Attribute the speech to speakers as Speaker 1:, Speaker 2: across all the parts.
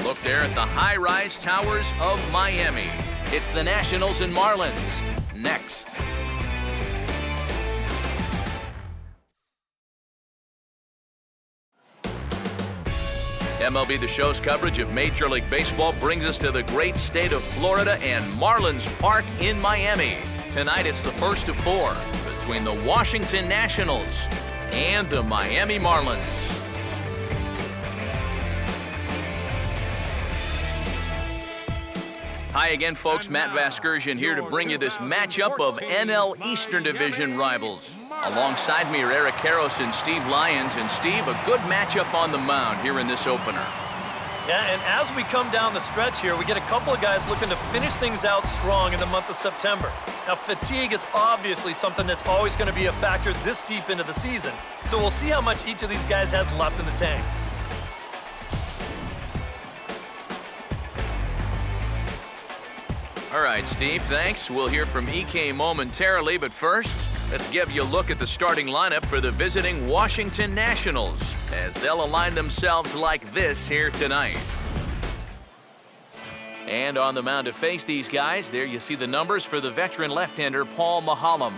Speaker 1: look there at the high-rise towers of Miami. It's the Nationals and Marlins. Next. MLB The Show's coverage of Major League Baseball brings us to the great state of Florida and Marlins Park in Miami. Tonight it's the first of four between the Washington Nationals and the Miami Marlins. Hi again, folks. Matt Vasgersian here to bring you this matchup of NL Eastern Division rivals. Alongside me are Eric Karros and Steve Lyons. And Steve, a good matchup on the mound here in this opener.
Speaker 2: Yeah, and as we come down the stretch here, we get a couple of guys looking to finish things out strong in the month of September. Now, fatigue is obviously something that's always going to be a factor this deep into the season. So we'll see how much each of these guys has left in the tank.
Speaker 1: All right, Steve, thanks. We'll hear from EK momentarily, but first, let's give you a look at the starting lineup for the visiting Washington Nationals as they'll align themselves like this here tonight. And on the mound to face these guys, there you see the numbers for the veteran left-hander Paul Maholm.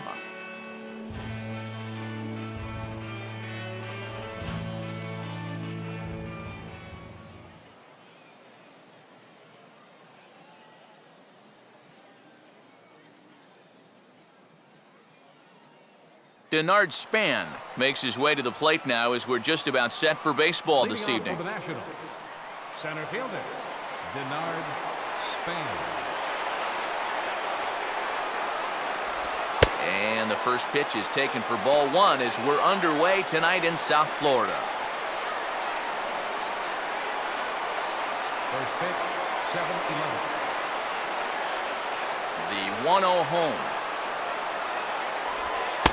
Speaker 1: Denard Span makes his way to the plate now as we're just about set for baseball this evening.
Speaker 3: For the Nationals, center fielder, Denard Span.
Speaker 1: And the first pitch is taken for ball one as we're underway tonight in South Florida.
Speaker 3: First pitch, 7-11.
Speaker 1: The 1-0 home.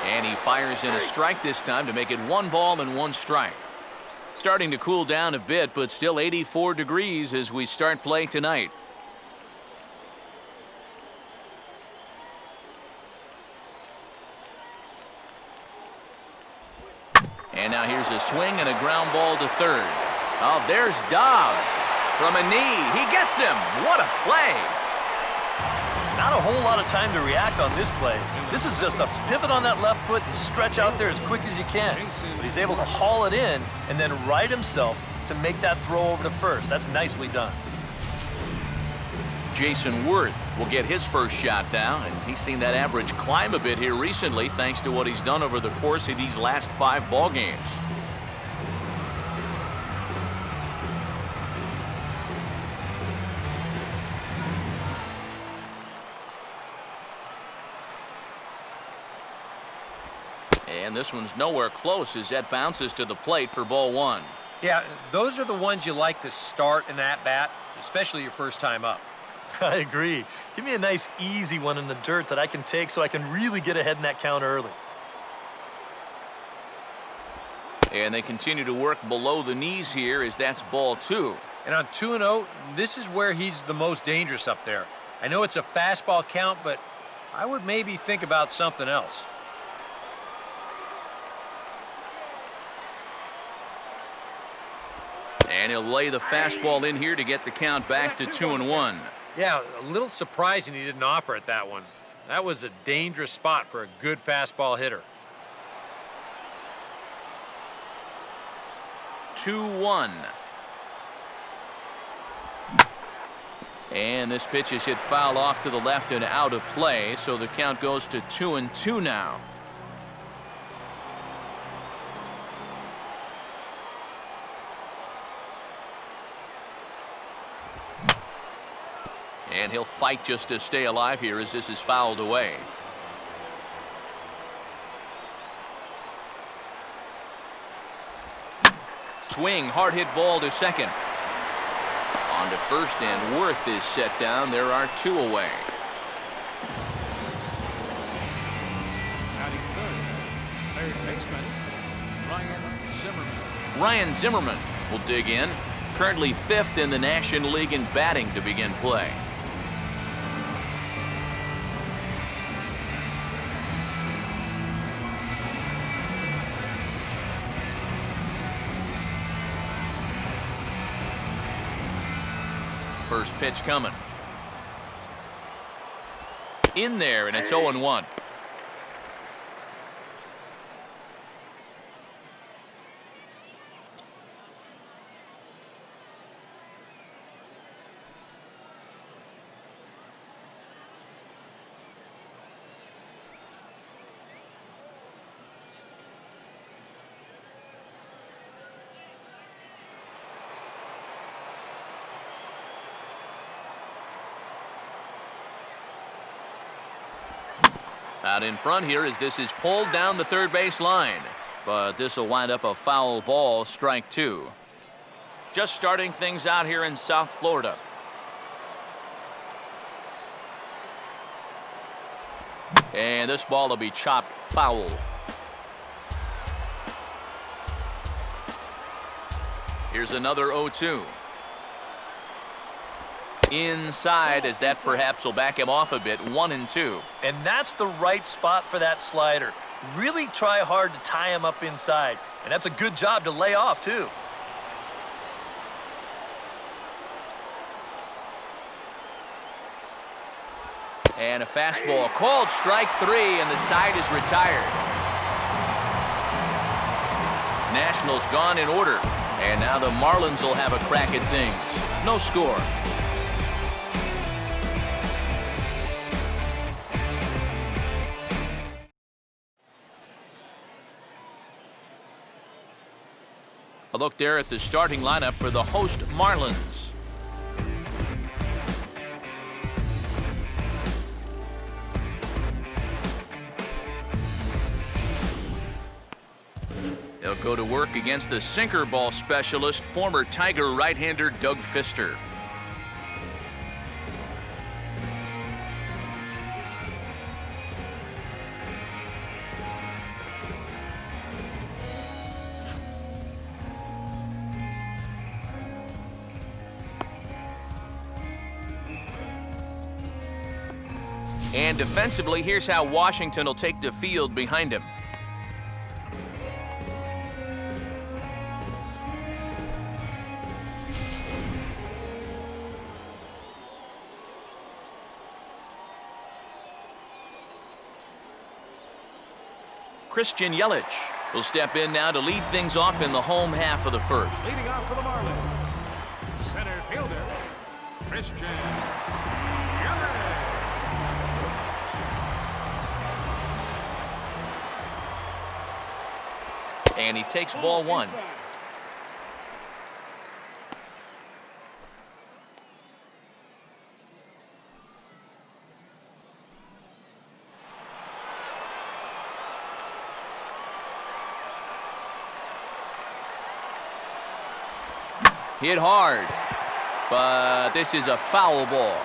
Speaker 1: And he fires in a strike this time to make it 1 ball and 1 strike. Starting to cool down a bit, but still 84 degrees as we start play tonight. And now here's a swing and a ground ball to third. Oh, there's Dobbs from a knee. He gets him. What a play.
Speaker 2: Not a whole lot of time to react on this play. This is just a pivot on that left foot and stretch out there as quick as you can. But he's able to haul it in and then right himself to make that throw over to first. That's nicely done.
Speaker 1: Jason Worth will get his first shot now, and he's seen that average climb a bit here recently thanks to what he's done over the course of these last 5 ball games. And this one's nowhere close as that bounces to the plate for ball one.
Speaker 4: Yeah, those are the ones you like to start an at-bat, especially your first time up.
Speaker 2: I agree. Give me a nice, easy one in the dirt that I can take so I can really get ahead in that count early.
Speaker 1: And they continue to work below the knees here as that's ball 2.
Speaker 4: And on 2-0, this is where he's the most dangerous up there. I know it's a fastball count, but I would maybe think about something else.
Speaker 1: And he'll lay the fastball in here to get the count back to 2-1.
Speaker 4: Yeah, a little surprising he didn't offer it that one. That was a dangerous spot for a good fastball hitter.
Speaker 1: 2-1. And this pitch is hit foul off to the left and out of play, so the count goes to 2-2 now. And he'll fight just to stay alive here as this is fouled away. Swing, hard hit ball to second. On to first, and Worth is set down. There are 2 away.
Speaker 3: Batting third baseman, Ryan Zimmerman.
Speaker 1: Ryan Zimmerman will dig in. Currently 5th in the National League in batting to begin play. First pitch coming. In there, and it's 0-1. Out in front here as this is pulled down the third base line. But this will wind up a foul ball, strike 2. Just starting things out here in South Florida. And this ball will be chopped foul. Here's another 0-2. Inside, as that perhaps will back him off a bit. 1-2.
Speaker 2: And that's the right spot for that slider. Really try hard to tie him up inside. And that's a good job to lay off, too.
Speaker 1: And a fastball called strike 3, and the side is retired. Nationals gone in order. And now the Marlins will have a crack at things. No score. A look there at the starting lineup for the host Marlins. They'll go to work against the sinker ball specialist, former Tiger right-hander Doug Fister. And defensively, here's how Washington will take the field behind him. Christian Yelich will step in now to lead things off in the home half of the first.
Speaker 3: Leading off for the Marlins, center fielder, Christian Yelich.
Speaker 1: And he takes ball 1. Hit hard, but this is a foul ball.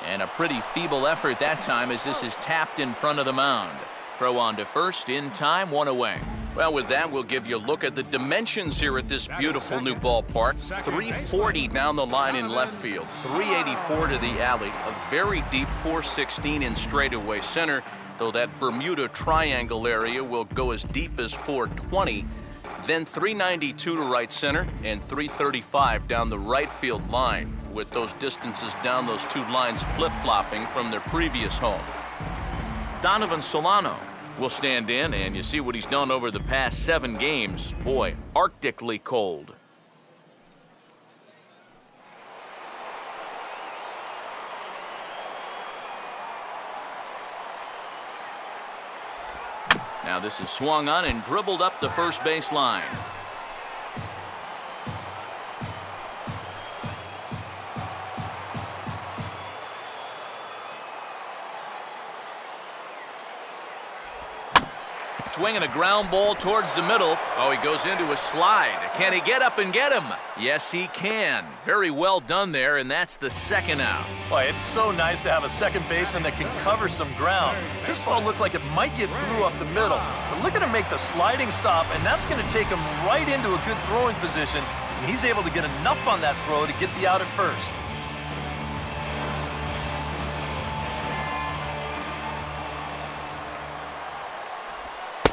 Speaker 1: And a pretty feeble effort that time as this is tapped in front of the mound. Throw on to first, in time, 1 away. Well, with that, we'll give you a look at the dimensions here at this beautiful new ballpark. 340 down the line in left field, 384 to the alley, a very deep 416 in straightaway center, though that Bermuda Triangle area will go as deep as 420. Then 392 to right center and 335 down the right field line, with those distances down those two lines flip-flopping from their previous home. Donovan Solano will stand in, and you see what he's done over the past 7 games. Boy, arctically cold. Now this is swung on and dribbled up the first base line. Swinging a ground ball towards the middle. Oh, he goes into a slide. Can he get up and get him? Yes, he can. Very well done there, and that's the second out.
Speaker 2: Boy, it's so nice to have a second baseman that can cover some ground. This ball looked like it might get through up the middle, but look at him make the sliding stop, and that's going to take him right into a good throwing position, and he's able to get enough on that throw to get the out at first.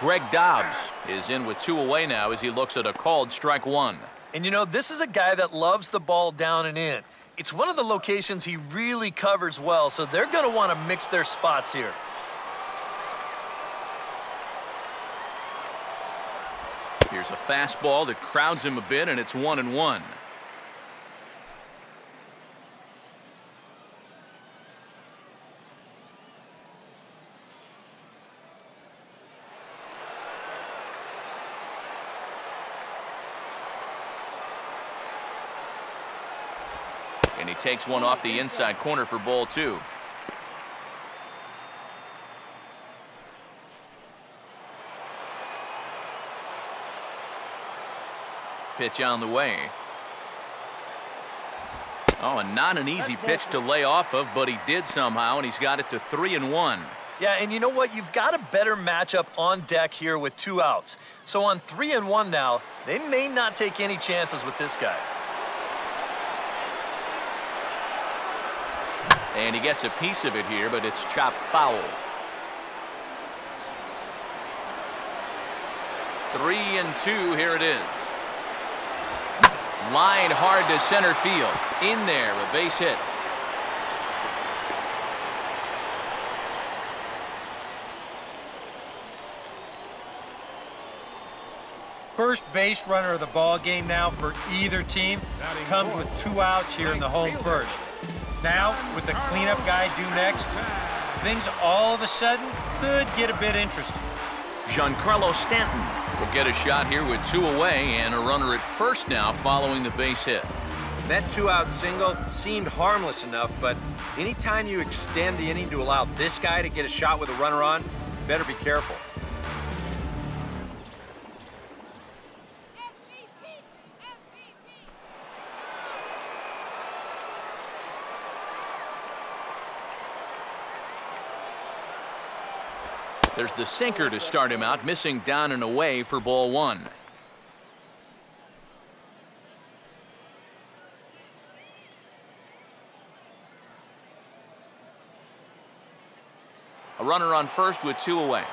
Speaker 1: Greg Dobbs is in with 2 away now as he looks at a called strike 1.
Speaker 2: And you know, this is a guy that loves the ball down and in. It's one of the locations he really covers well, so they're going to want to mix their spots here.
Speaker 1: Here's a fastball that crowds him a bit, and it's 1-1. And he takes one off the inside corner for ball 2. Pitch on the way. Oh, and not an easy pitch to lay off of, but he did somehow, and he's got it to 3-1.
Speaker 2: Yeah, and you know what? You've got a better matchup on deck here with 2 outs. So on 3-1 now, they may not take any chances with this guy.
Speaker 1: And he gets a piece of it here, but it's chopped foul. 3-2, here it is. Line hard to center field. In there, a base hit.
Speaker 4: First base runner of the ball game now for either team comes with 2 outs here in the home first. Now, with the cleanup guy due next, things all of a sudden could get a bit interesting.
Speaker 1: Giancarlo Stanton will get a shot here with 2 away and a runner at first now following the base hit.
Speaker 4: That 2-out single seemed harmless enough, but anytime you extend the inning to allow this guy to get a shot with a runner on, you better be careful.
Speaker 1: There's the sinker to start him out, missing down and away for ball 1. A runner on first with 2 away.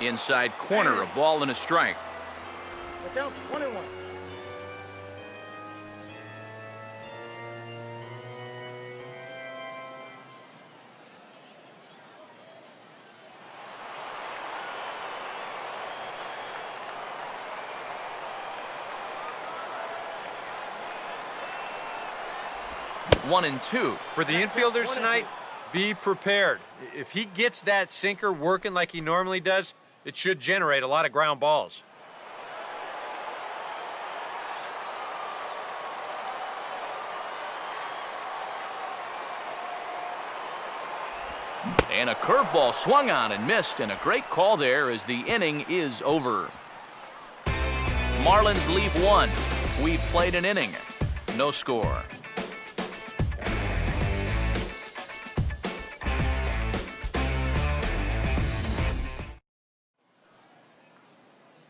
Speaker 1: Inside corner, a ball and a strike.
Speaker 3: Look out, 21.
Speaker 1: One and two.
Speaker 4: For the infielders tonight, be prepared. If he gets that sinker working like he normally does, it should generate a lot of ground balls.
Speaker 1: And a curveball swung on and missed, and a great call there as the inning is over. Marlins leave 1. We played an inning. No score.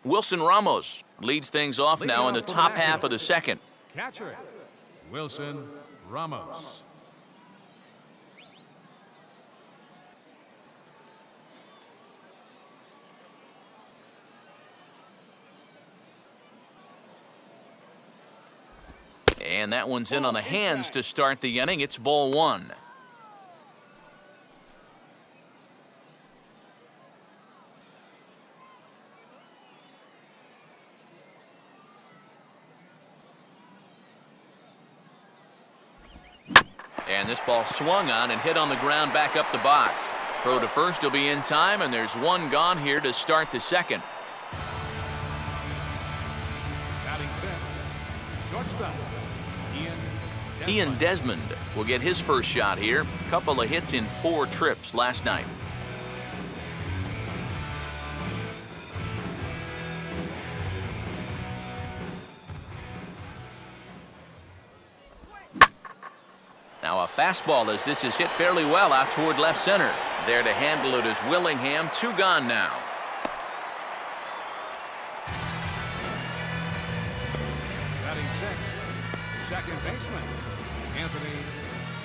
Speaker 1: Wilson Ramos leads things off now in the top half of the second.
Speaker 3: Catcher, Wilson Ramos.
Speaker 1: And that one's in on the hands to start the inning. It's ball 1. And this ball swung on and hit on the ground back up the box. Throw to first will be in time, and there's one gone here to start the second.
Speaker 3: Batting fifth, shortstop,
Speaker 1: Ian Desmond will get his first shot here. Couple of hits in 4 trips last night. Now a fastball as this is hit fairly well out toward left center. There to handle it is Willingham. 2 gone now.
Speaker 3: batting sixth, second baseman, Anthony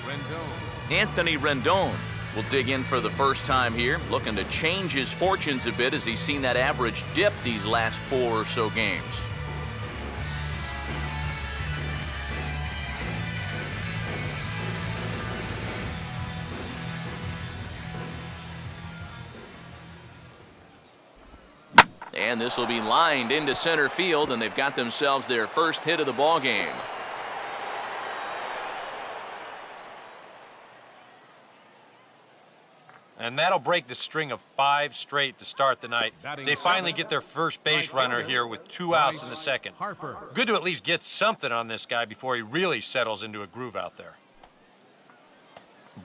Speaker 3: Rendon.
Speaker 1: Anthony Rendon will dig in for the first time here, looking to change his fortunes a bit as he's seen that average dip these last 4 or so games. And this will be lined into center field, and they've got themselves their first hit of the ball game.
Speaker 4: And that'll break the string of 5 straight to start the night. They finally get their first base runner here with 2 outs in the second. Good to at least get something on this guy before he really settles into a groove out there.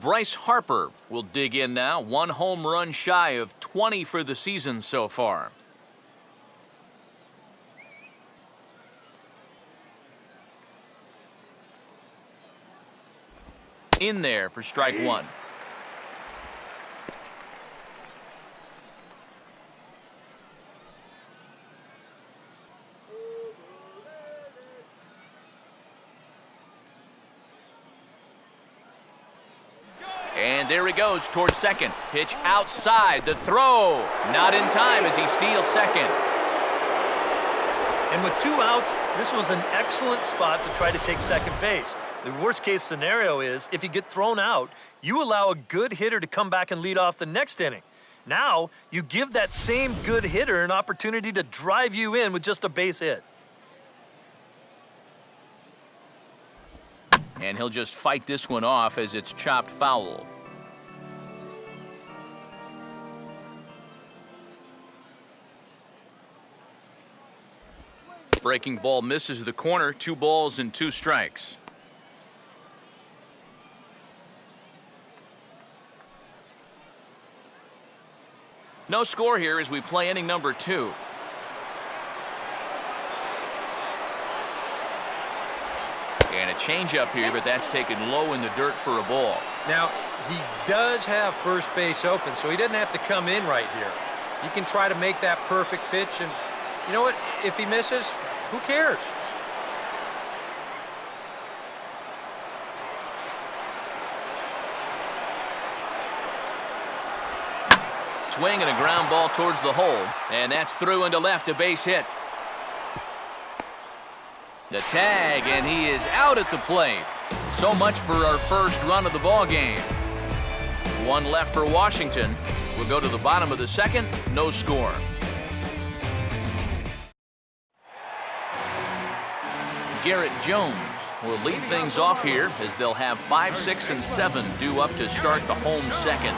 Speaker 1: Bryce Harper will dig in now, 1 home run shy of 20 for the season so far. In there for strike 1. And there he goes towards second. Pitch outside. The throw. Not in time as he steals second.
Speaker 2: And with 2 outs, this was an excellent spot to try to take second base. The worst case scenario is if you get thrown out, you allow a good hitter to come back and lead off the next inning. Now, you give that same good hitter an opportunity to drive you in with just a base hit.
Speaker 1: And he'll just fight this one off as it's chopped foul. Breaking ball misses the corner. 2 balls and 2 strikes. No score here as we play inning number 2. And a changeup here, but that's taken low in the dirt for a ball.
Speaker 4: Now, he does have first base open, so he doesn't have to come in right here. He can try to make that perfect pitch, and you know what? If he misses, who cares?
Speaker 1: Swing and a ground ball towards the hole, and that's through into left, a base hit. The tag, and he is out at the plate. So much for our first run of the ball game. 1 left for Washington. We'll go to the bottom of the second, no score. Garrett Jones will lead things off here as they'll have 5, 6, and 7 due up to start the home second.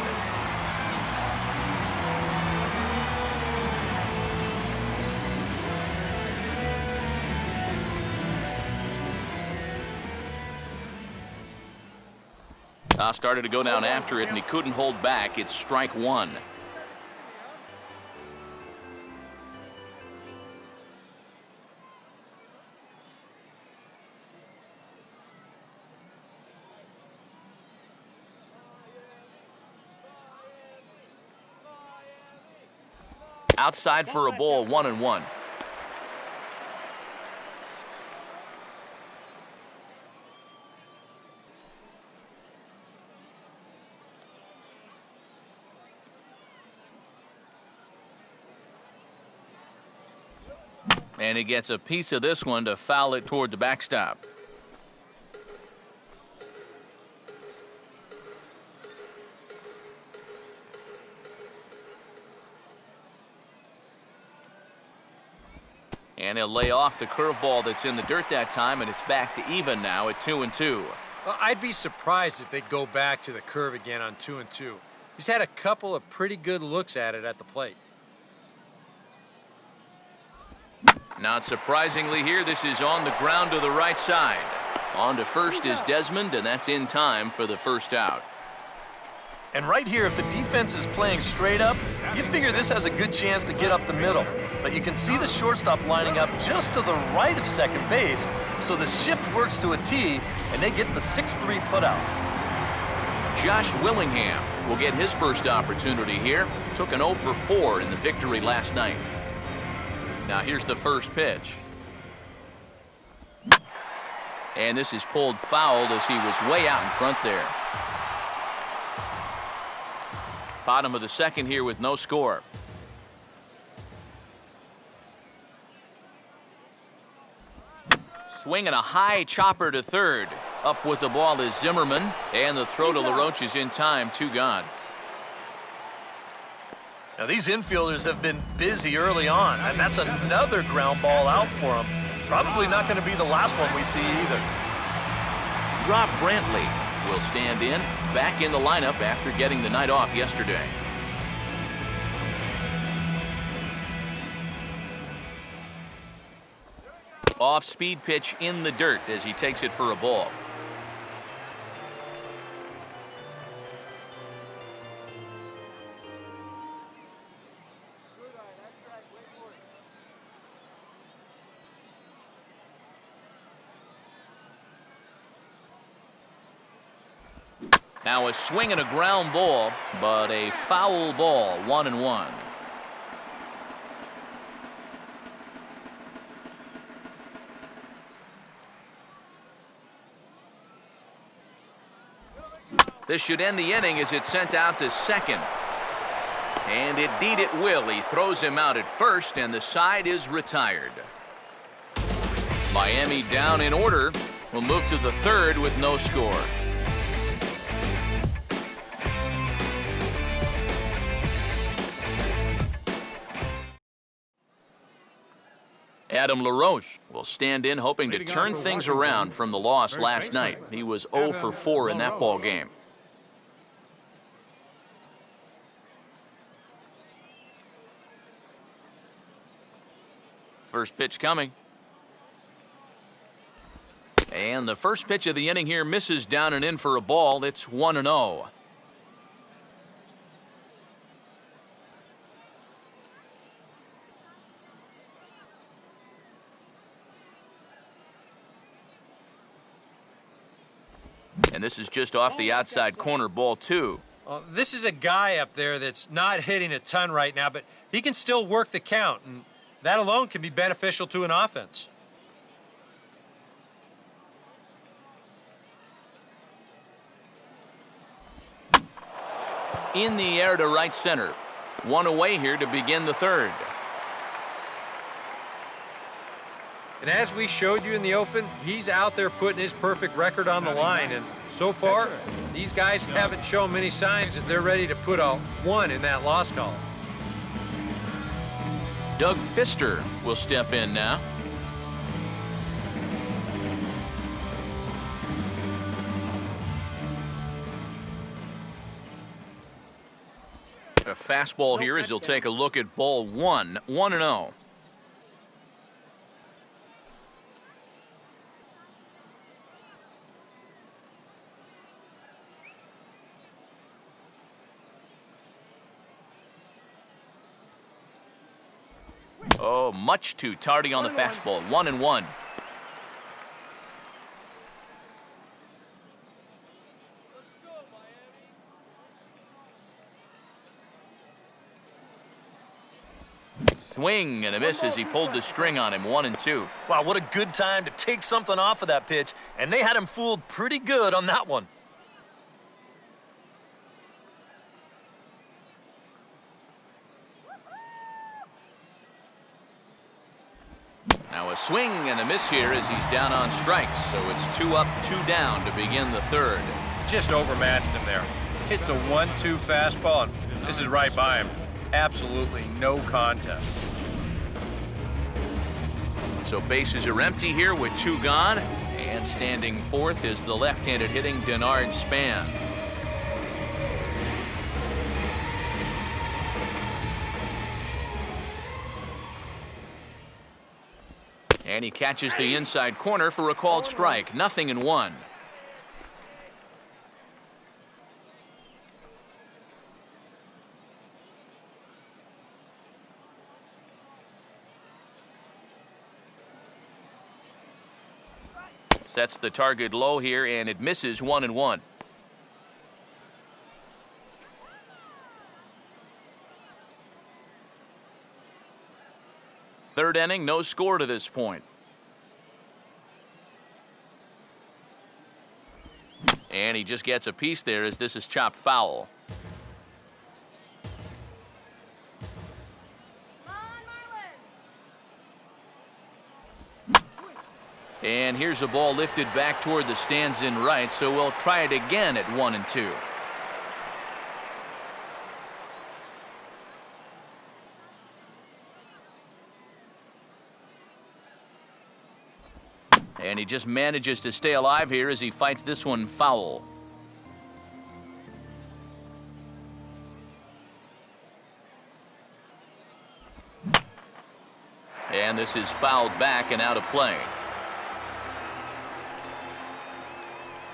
Speaker 1: Started to go down after it, and he couldn't hold back. It's strike 1. Outside for a ball, 1-1. And he gets a piece of this one to foul it toward the backstop. And he'll lay off the curveball that's in the dirt that time, and it's back to even now at 2-2.
Speaker 4: Well, I'd be surprised if they go back to the curve again on 2-2. He's had a couple of pretty good looks at it at the plate.
Speaker 1: Not surprisingly here, this is on the ground to the right side. On to first is Desmond, and that's in time for the first out.
Speaker 2: And right here, if the defense is playing straight up, you figure this has a good chance to get up the middle. But you can see the shortstop lining up just to the right of second base, so the shift works to a T, and they get the 6-3 putout.
Speaker 1: Josh Willingham will get his first opportunity here. Took an 0 for 4 in the victory last night. Now here's the first pitch. And this is pulled foul as he was way out in front there. Bottom of the second here with no score. Swinging a high chopper to third. Up with the ball is Zimmerman, and the throw to LaRoche is in time, 2 gone.
Speaker 2: Now these infielders have been busy early on, and that's another ground ball out for them. Probably not going to be the last one we see either.
Speaker 1: Rob Brantley will stand in, back in the lineup after getting the night off yesterday. Off-speed pitch in the dirt as he takes it for a ball. Now a swing and a ground ball, but a foul ball, 1-1. This should end the inning as it's sent out to second. And indeed it will. He throws him out at first, and the side is retired. Miami down in order. Will move to the third with no score. Adam LaRoche will stand in, hoping to turn things around from the loss last night. He was 0 for 4 in that ball game. First pitch coming. And the first pitch of the inning here misses down and in for a ball. It's 1-0. And this is just off the outside corner, ball 2.
Speaker 4: This is a guy up there that's not hitting a ton right now, but he can still work the count, and that alone can be beneficial to an offense.
Speaker 1: In the air to right center. One away here to begin the third.
Speaker 4: And as we showed you in the open, he's out there putting his perfect record on the line. And so far, these guys haven't shown many signs that they're ready to put a 1 in that loss column.
Speaker 1: Doug Fister will step in now. A fastball here as he'll take a look at ball 1, 1-0. Oh, much too tardy on the fastball. 1-1. Swing and a miss as he pulled the string on him. 1-2.
Speaker 2: Wow, what a good time to take something off of that pitch, and they had him fooled pretty good on that one.
Speaker 1: Now a swing and a miss here as he's down on strikes. So it's 2 up, 2 down to begin the third.
Speaker 4: Just overmatched him there. It's a 1-2 fastball, and this is right by him. Absolutely no contest.
Speaker 1: So bases are empty here with 2 gone. And standing fourth is the left-handed hitting Denard Span. And he catches the inside corner for a called strike. 0-1. Sets the target low here, and it misses. 1-1. Third inning, no score to this point. And he just gets a piece there as this is chopped foul. And here's a ball lifted back toward the stands in right, so we'll try it again at 1-2. And he just manages to stay alive here as he fights this one foul. And this is fouled back and out of play.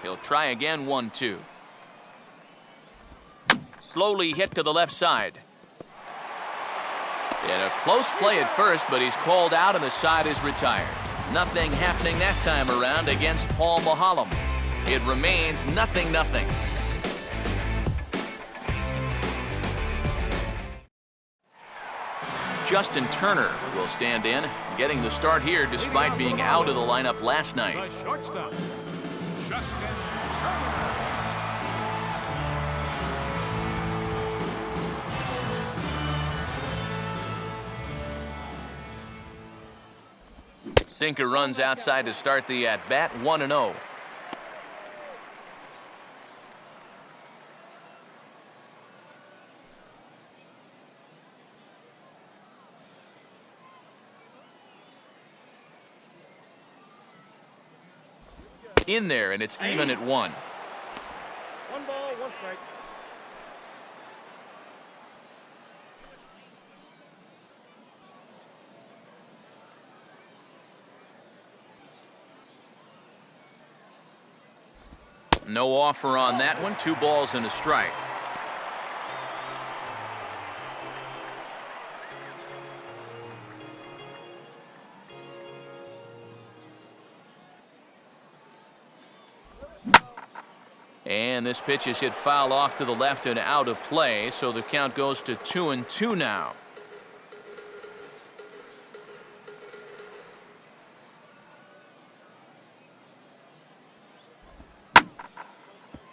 Speaker 1: He'll try again, 1-2. Slowly hit to the left side. And a close play at first, but he's called out and the side is retired. Nothing happening that time around against Paul Mahalam. It remains 0-0. Justin Turner will stand in, getting the start here despite being out of the lineup last night.
Speaker 3: The shortstop, Justin Turner.
Speaker 1: Sinker runs outside to start the at-bat, 1-0. In there, and it's even at 1.
Speaker 3: 1 ball, 1 strike.
Speaker 1: No offer on that one. 2 balls and a strike. And this pitch is hit foul off to the left and out of play, so the count goes to 2-2 now.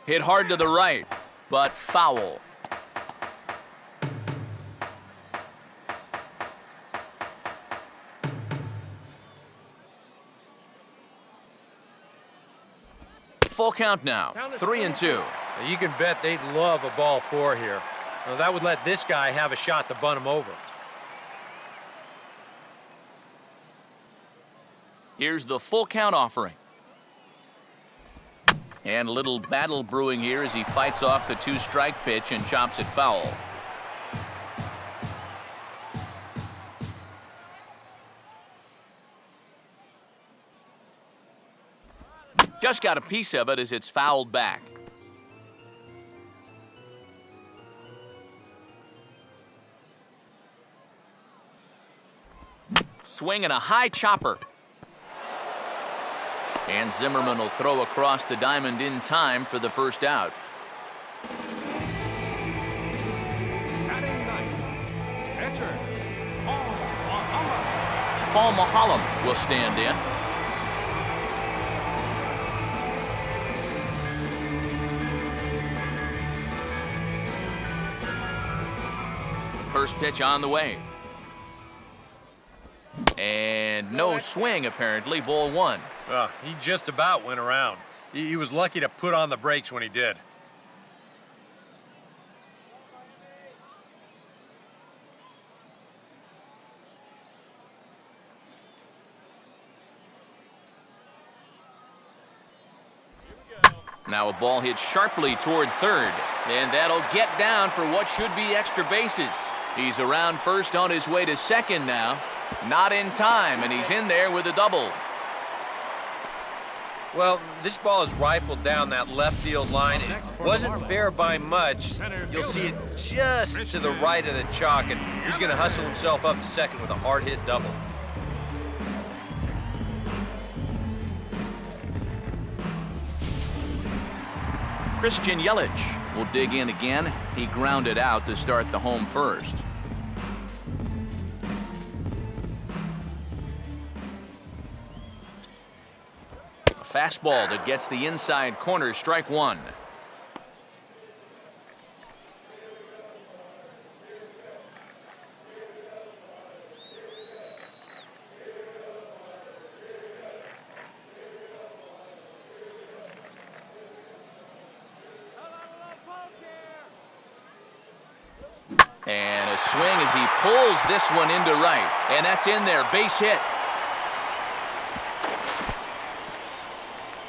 Speaker 1: Hit hard to the right, but foul. Full count now, 3-2.
Speaker 4: You can bet they'd love a ball 4 here. Well, that would let this guy have a shot to bunt him over.
Speaker 1: Here's the full count offering. And a little battle brewing here as he fights off the 2-strike pitch and chops it foul. Just got a piece of it as it's fouled back. Swing and a high chopper. And Zimmerman will throw across the diamond in time for the first out.
Speaker 3: Batting ninth, pitcher, Paul Mahalam.
Speaker 1: Paul Mahalam will stand in. First pitch on the way. And no swing, apparently. Ball 1.
Speaker 4: He just about went around. He was lucky to put on the brakes when he did.
Speaker 1: Now a ball hit sharply toward third, and that'll get down for what should be extra bases. He's around first on his way to second now. Not in time, and he's in there with a double.
Speaker 4: Well, this ball is rifled down that left field line. It wasn't fair by much. You'll see it just to the right of the chalk, and he's going to hustle himself up to second with a hard-hit double.
Speaker 1: Christian Yelich will dig in again. He grounded out to start the home first. A fastball that gets the inside corner, strike 1. swing as he pulls this one into right. And that's in there, base hit.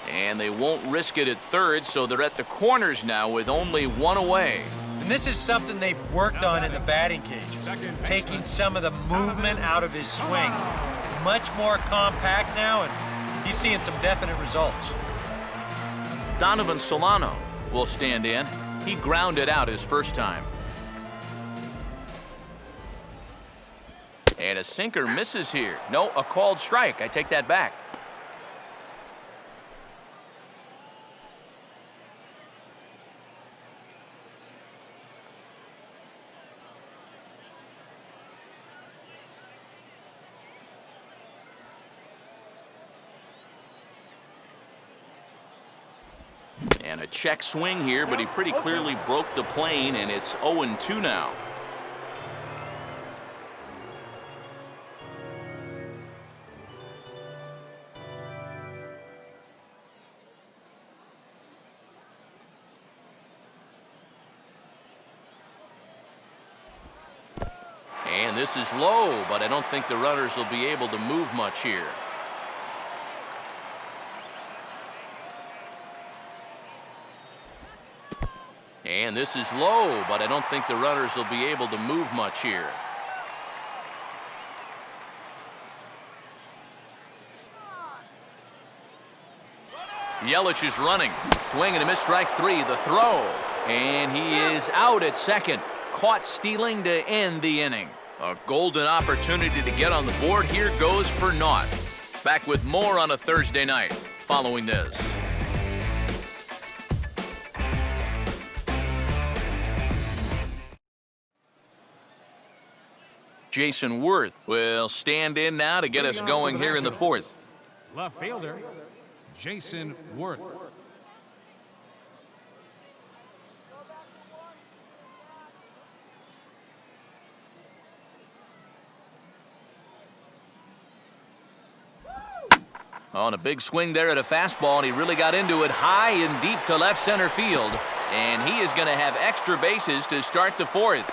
Speaker 1: And they won't risk it at third, so they're at the corners now with only one away.
Speaker 4: And this is something they've worked on in the batting cages, taking some of the movement out of his swing. Much more compact now, and he's seeing some definite results.
Speaker 1: Donovan Solano will stand in. He grounded out his first time. And a sinker misses here. No, a called strike. I take that back. And a check swing here, but he pretty clearly broke the plane, and it's 0-2 now. And this is low, but I don't think the runners will be able to move much here. And this is low, but I don't think the runners will be able to move much here. Yelich is running. Swing and a miss, strike three. The throw. And he is out at second. Caught stealing to end the inning. A golden opportunity to get on the board here goes for naught. Back with more on a Thursday night following this. Jason Worth will stand in now to get us going here in the fourth.
Speaker 3: Left fielder, Jason Worth.
Speaker 1: On a big swing there at a fastball, and he really got into it high and deep to left center field. And he is going to have extra bases to start the fourth.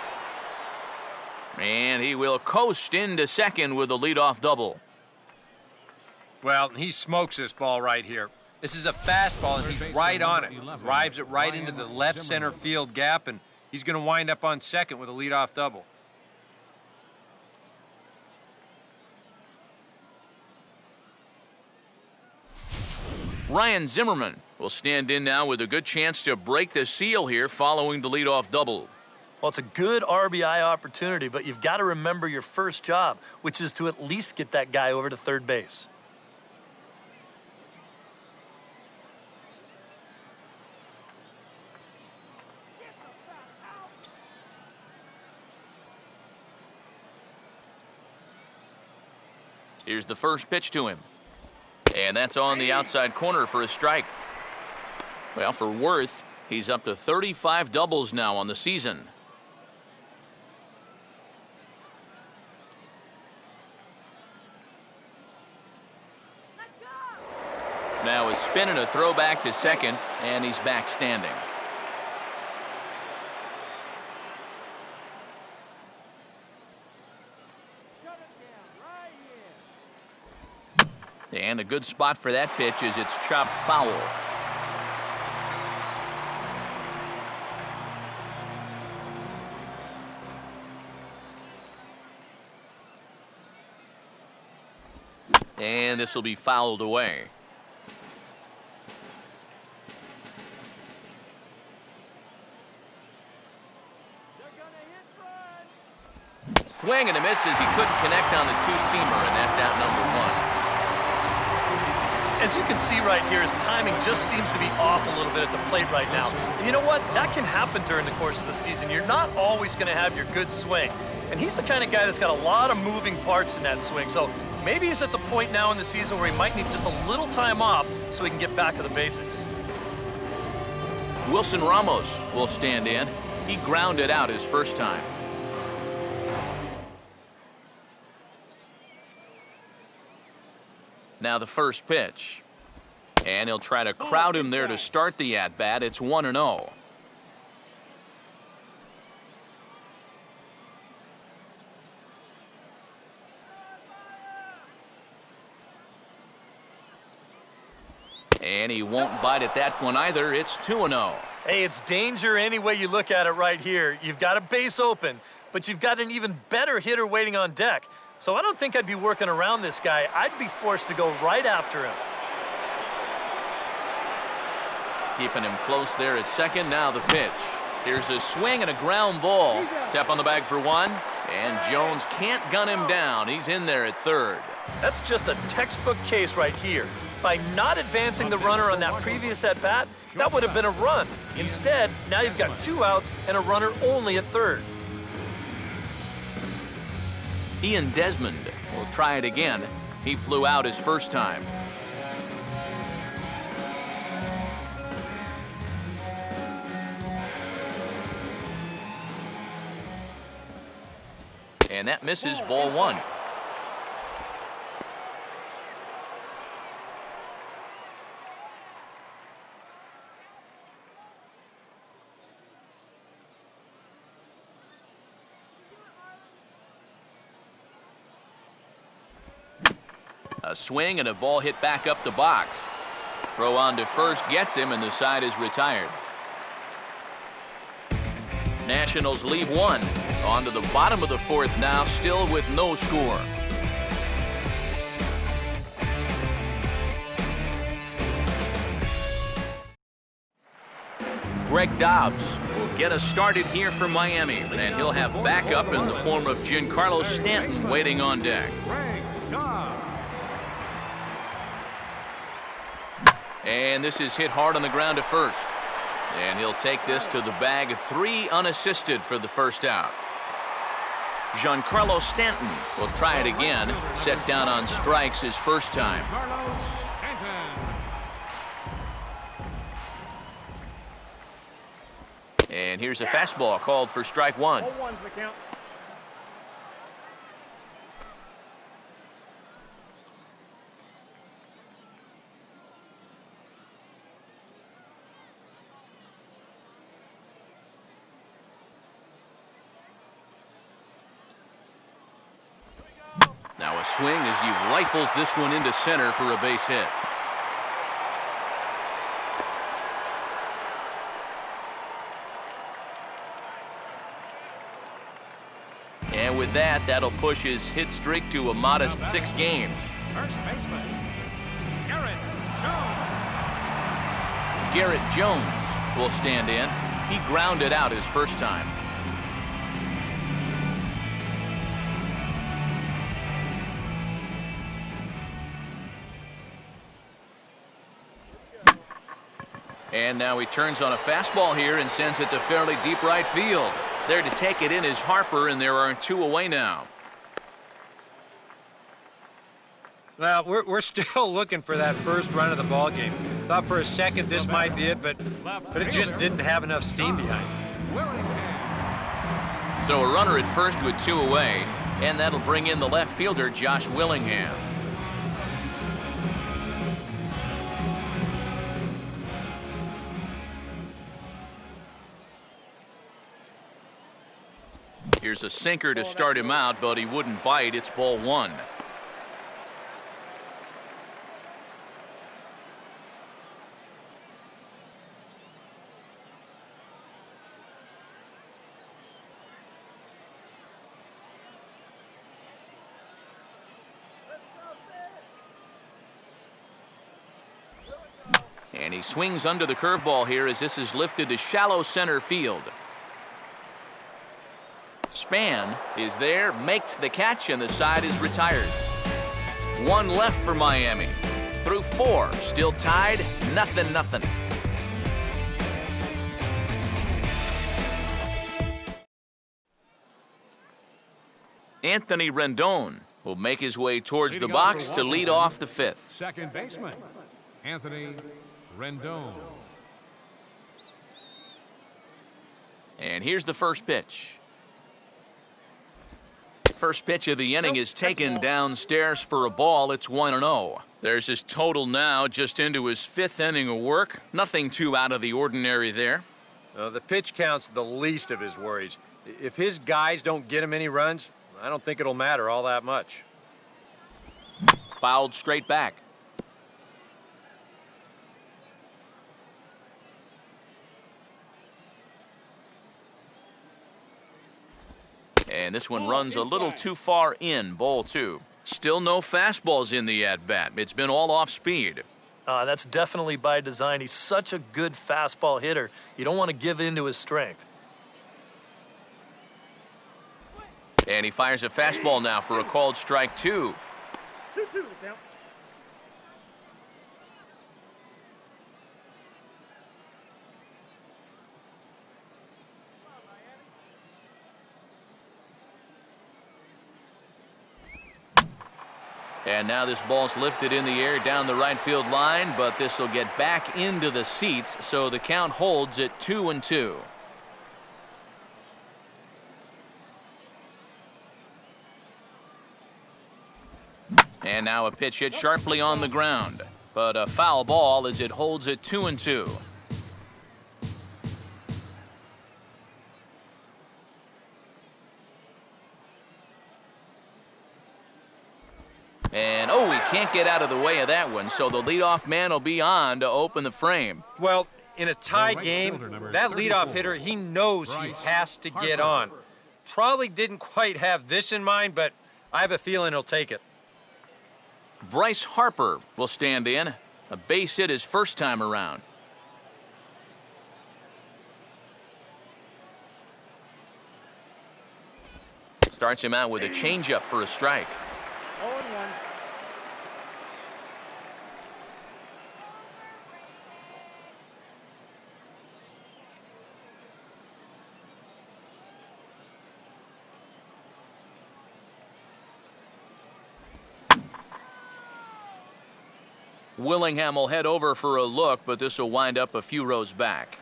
Speaker 1: And he will coast into second with a leadoff double.
Speaker 4: Well, he smokes this ball right here. This is a fastball, and he's right on it. Drives it right into the left center field gap, and he's going to wind up on second with a leadoff double.
Speaker 1: Ryan Zimmerman will stand in now with a good chance to break the seal here following the leadoff double.
Speaker 2: Well, it's a good RBI opportunity, but you've got to remember your first job, which is to at least get that guy over to third base.
Speaker 1: Here's the first pitch to him. And that's on the outside corner for a strike. Well, for Worth, he's up to 35 doubles now on the season. Now a spin and a throw back to second, and he's back standing. And a good spot for that pitch as it's chopped foul. And this will be fouled away. Swing and a miss as he couldn't connect on the two-seamer, and that's out number one.
Speaker 2: As you can see right here, his timing just seems to be off a little bit at the plate right now. And you know what? That can happen during the course of the season. You're not always going to have your good swing. And he's the kind of guy that's got a lot of moving parts in that swing. So maybe he's at the point now in the season where he might need just a little time off so he can get back to the basics.
Speaker 1: Wilson Ramos will stand in. He grounded out his first time. Now the first pitch. And he'll try to crowd him there to start the at-bat. It's 1-0. And he won't bite at that one either. It's 2-0.
Speaker 2: Hey, it's danger any way you look at it right here. You've got a base open, but you've got an even better hitter waiting on deck. So I don't think I'd be working around this guy. I'd be forced to go right after him.
Speaker 1: Keeping him close there at second. Now the pitch. Here's a swing and a ground ball. Step on the bag for one. And Jones can't gun him down. He's in there at third.
Speaker 2: That's just a textbook case right here. By not advancing the runner on that previous at-bat, that would have been a run. Instead, now you've got 2 outs and a runner only at third.
Speaker 1: Ian Desmond will try it again. He flew out his first time. And that misses, ball one. A swing and a ball hit back up the box. Throw on to first gets him, and the side is retired. Nationals leave one. On to the bottom of the fourth now, still with no score. Greg Dobbs will get us started here for Miami, and he'll have backup in the form of Giancarlo Stanton waiting on deck. And this is hit hard on the ground to first. And he'll take this to the bag. 3 unassisted for the first out. Giancarlo Stanton will try it again. Set down on strikes his first time. And here's a fastball called for strike one. Now a swing as he rifles this one into center for a base hit. And with that, that'll push his hit streak to a modest 6 games.
Speaker 3: First baseman, Garrett Jones.
Speaker 1: Garrett Jones will stand in. He grounded out his first time. And now he turns on a fastball here and sends it to fairly deep right field. There to take it in is Harper, and there are 2 away now.
Speaker 4: Well, we're still looking for that first run of the ball game. Thought for a second this might be it, but it just didn't have enough steam behind it.
Speaker 1: So a runner at first with 2 away, and that'll bring in the left fielder, Josh Willingham. Here's a sinker to start him out, but he wouldn't bite. It's ball one. And he swings under the curveball here as this is lifted to shallow center field. Span is there, makes the catch, and the side is retired. 1 left for Miami. Through 4, still tied, 0-0. Anthony Rendon will make his way towards the box to lead off the 5th.
Speaker 3: Second baseman, Anthony Rendon.
Speaker 1: And here's the first pitch. First pitch of the inning is taken downstairs for a ball. It's 1-0. There's his total now, just into his 5th inning of work. Nothing too out of the ordinary there.
Speaker 4: The pitch count's the least of his worries. If his guys don't get him any runs, I don't think it'll matter all that much.
Speaker 1: Fouled straight back. And this one runs a little too far in, ball 2. Still no fastballs in the at-bat. It's been all off speed.
Speaker 2: That's definitely by design. He's such a good fastball hitter. You don't want to give in to his strength.
Speaker 1: And he fires a fastball now for a called strike 2. And now this ball's lifted in the air down the right field line, but this will get back into the seats, so the count holds at 2-2. And now a pitch hit sharply on the ground, but a foul ball as it holds at 2-2. And, oh, he can't get out of the way of that one, so the leadoff man will be on to open the frame.
Speaker 4: Well, in a tie game, that leadoff hitter, he knows he has to get on. Probably didn't quite have this in mind, but I have a feeling he'll take it.
Speaker 1: Bryce Harper will stand in. A base hit his first time around. Starts him out with a changeup for a strike.
Speaker 3: 0-1.
Speaker 1: Willingham will head over for a look, but this will wind up a few rows back.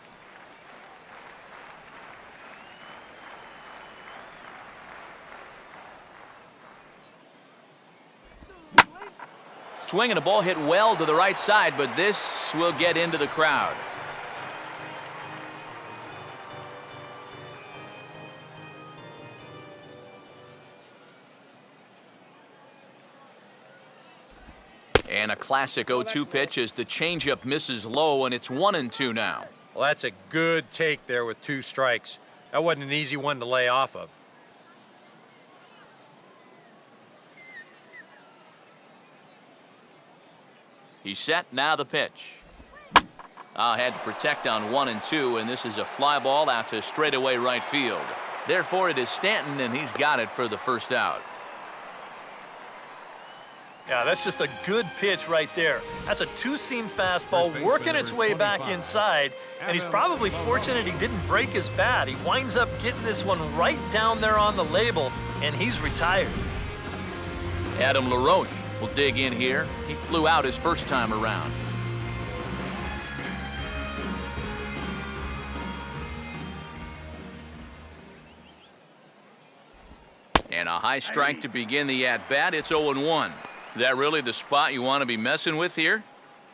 Speaker 1: Swing and a ball hit well to the right side, but this will get into the crowd. And a classic 0-2 pitch as the changeup misses low, and it's 1-2 now.
Speaker 4: Well, that's a good take there with 2 strikes. That wasn't an easy one to lay off of.
Speaker 1: He's set, now the pitch. Had to protect on 1-2, and this is a fly ball out to straightaway right field. Therefore, it is Stanton, and he's got it for the first out.
Speaker 2: Yeah, that's just a good pitch right there. That's a two-seam fastball working its way back inside, and he's probably fortunate he didn't break his bat. He winds up getting this one right down there on the label, and he's retired.
Speaker 1: Adam LaRoche will dig in here. He flew out his first time around. And a high strike to begin the at-bat. It's 0-1. Is that really the spot you want to be messing with here?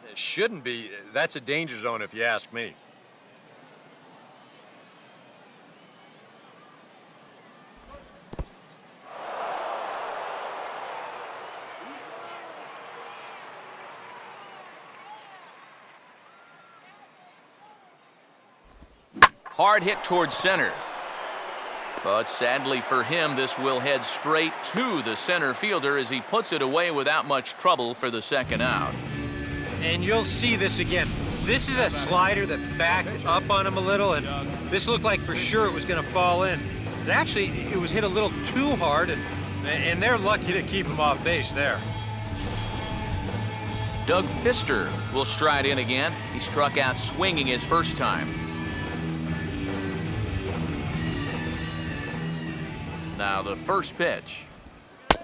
Speaker 4: It shouldn't be. That's a danger zone if you ask me.
Speaker 1: Hard hit towards center. But sadly for him, this will head straight to the center fielder as he puts it away without much trouble for the second out.
Speaker 4: And you'll see this again. This is a slider that backed up on him a little, and this looked like for sure it was going to fall in. And actually, it was hit a little too hard, and they're lucky to keep him off base there.
Speaker 1: Doug Fister will stride in again. He struck out swinging his first time. Now the first pitch,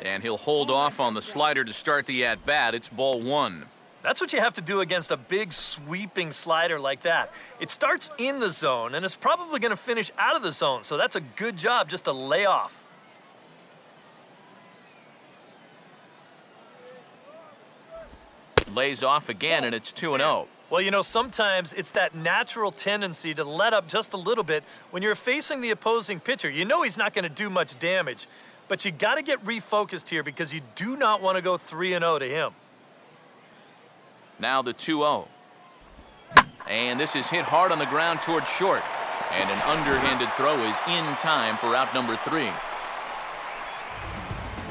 Speaker 1: and he'll hold off on the slider to start the at-bat. It's ball one.
Speaker 2: That's what you have to do against a big sweeping slider like that. It starts in the zone, and it's probably going to finish out of the zone, so that's a good job just to lay off.
Speaker 1: Lays off again, and it's 2-0.
Speaker 2: Well, you know, sometimes it's that natural tendency to let up just a little bit when you're facing the opposing pitcher. You know he's not going to do much damage, but you got to get refocused here because you do not want to go 3-0 to him.
Speaker 1: Now the 2-0. And this is hit hard on the ground towards short. And an underhanded throw is in time for out number 3.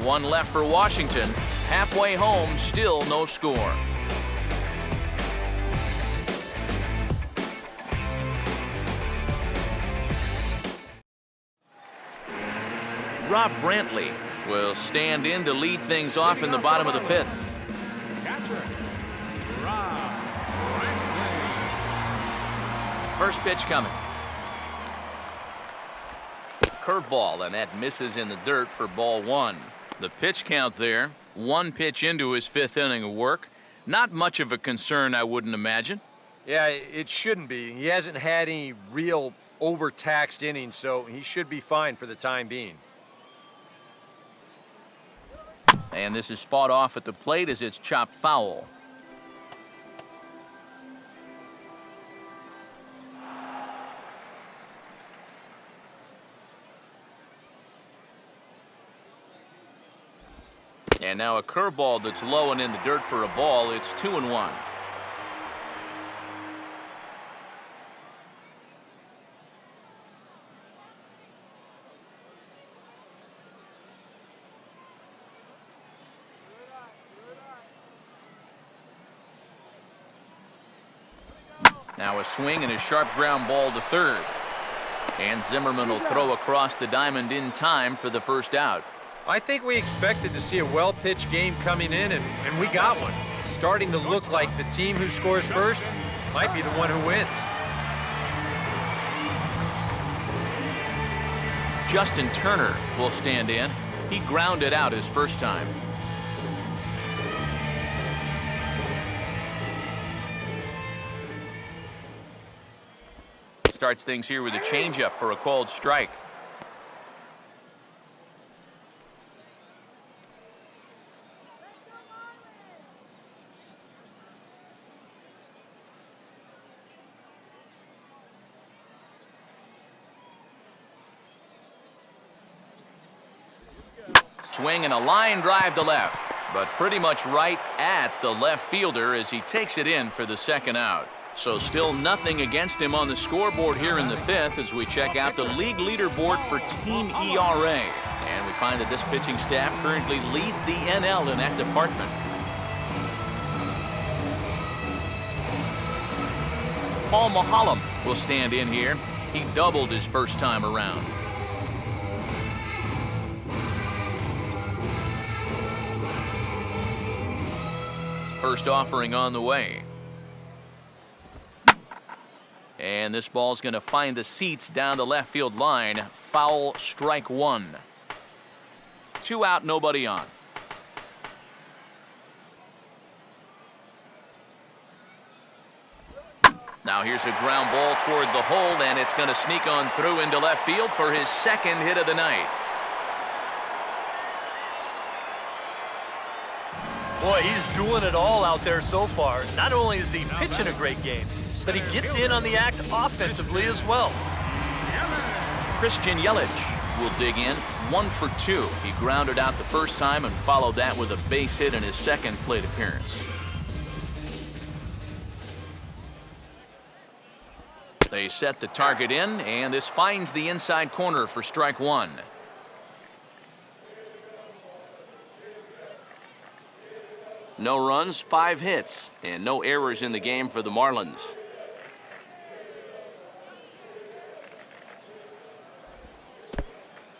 Speaker 1: One left for Washington. Halfway home, still no score. Rob Brantley will stand in to lead things off in the bottom of the fifth.
Speaker 3: Catcher, Rob Brantley.
Speaker 1: First pitch coming. Curveball, and that misses in the dirt for ball one. The pitch count there, one pitch into his fifth inning of work. Not much of a concern, I wouldn't imagine.
Speaker 4: Yeah, it shouldn't be. He hasn't had any real overtaxed innings, so he should be fine for the time being.
Speaker 1: And this is fought off at the plate as it's chopped foul. And now a curveball that's low and in the dirt for a ball. It's 2-1. Now a swing and a sharp ground ball to third. And Zimmerman will throw across the diamond in time for the first out.
Speaker 4: I think we expected to see a well-pitched game coming in, and we got one. Starting to look like the team who scores first might be the one who wins.
Speaker 1: Justin Turner will stand in. He grounded out his first time. Starts things here with a changeup for a called strike. Swing and a line drive to left, but pretty much right at the left fielder as he takes it in for the second out. So still nothing against him on the scoreboard here in the fifth as we check out the league leaderboard for team ERA. And we find that this pitching staff currently leads the NL in that department. Paul Maholm will stand in here. He doubled his first time around. First offering on the way. And this ball's going to find the seats down the left field line. Foul, strike one. 2 out, nobody on. Now here's a ground ball toward the hole, and it's going to sneak on through into left field for his second hit of the night.
Speaker 2: Boy, he's doing it all out there so far. Not only is he pitching a great game, but he gets in on the act offensively as well.
Speaker 1: Christian Yelich will dig in. 1 for 2. He grounded out the first time and followed that with a base hit in his second plate appearance. They set the target in, and this finds the inside corner for strike one. No runs, 5 hits, and no errors in the game for the Marlins.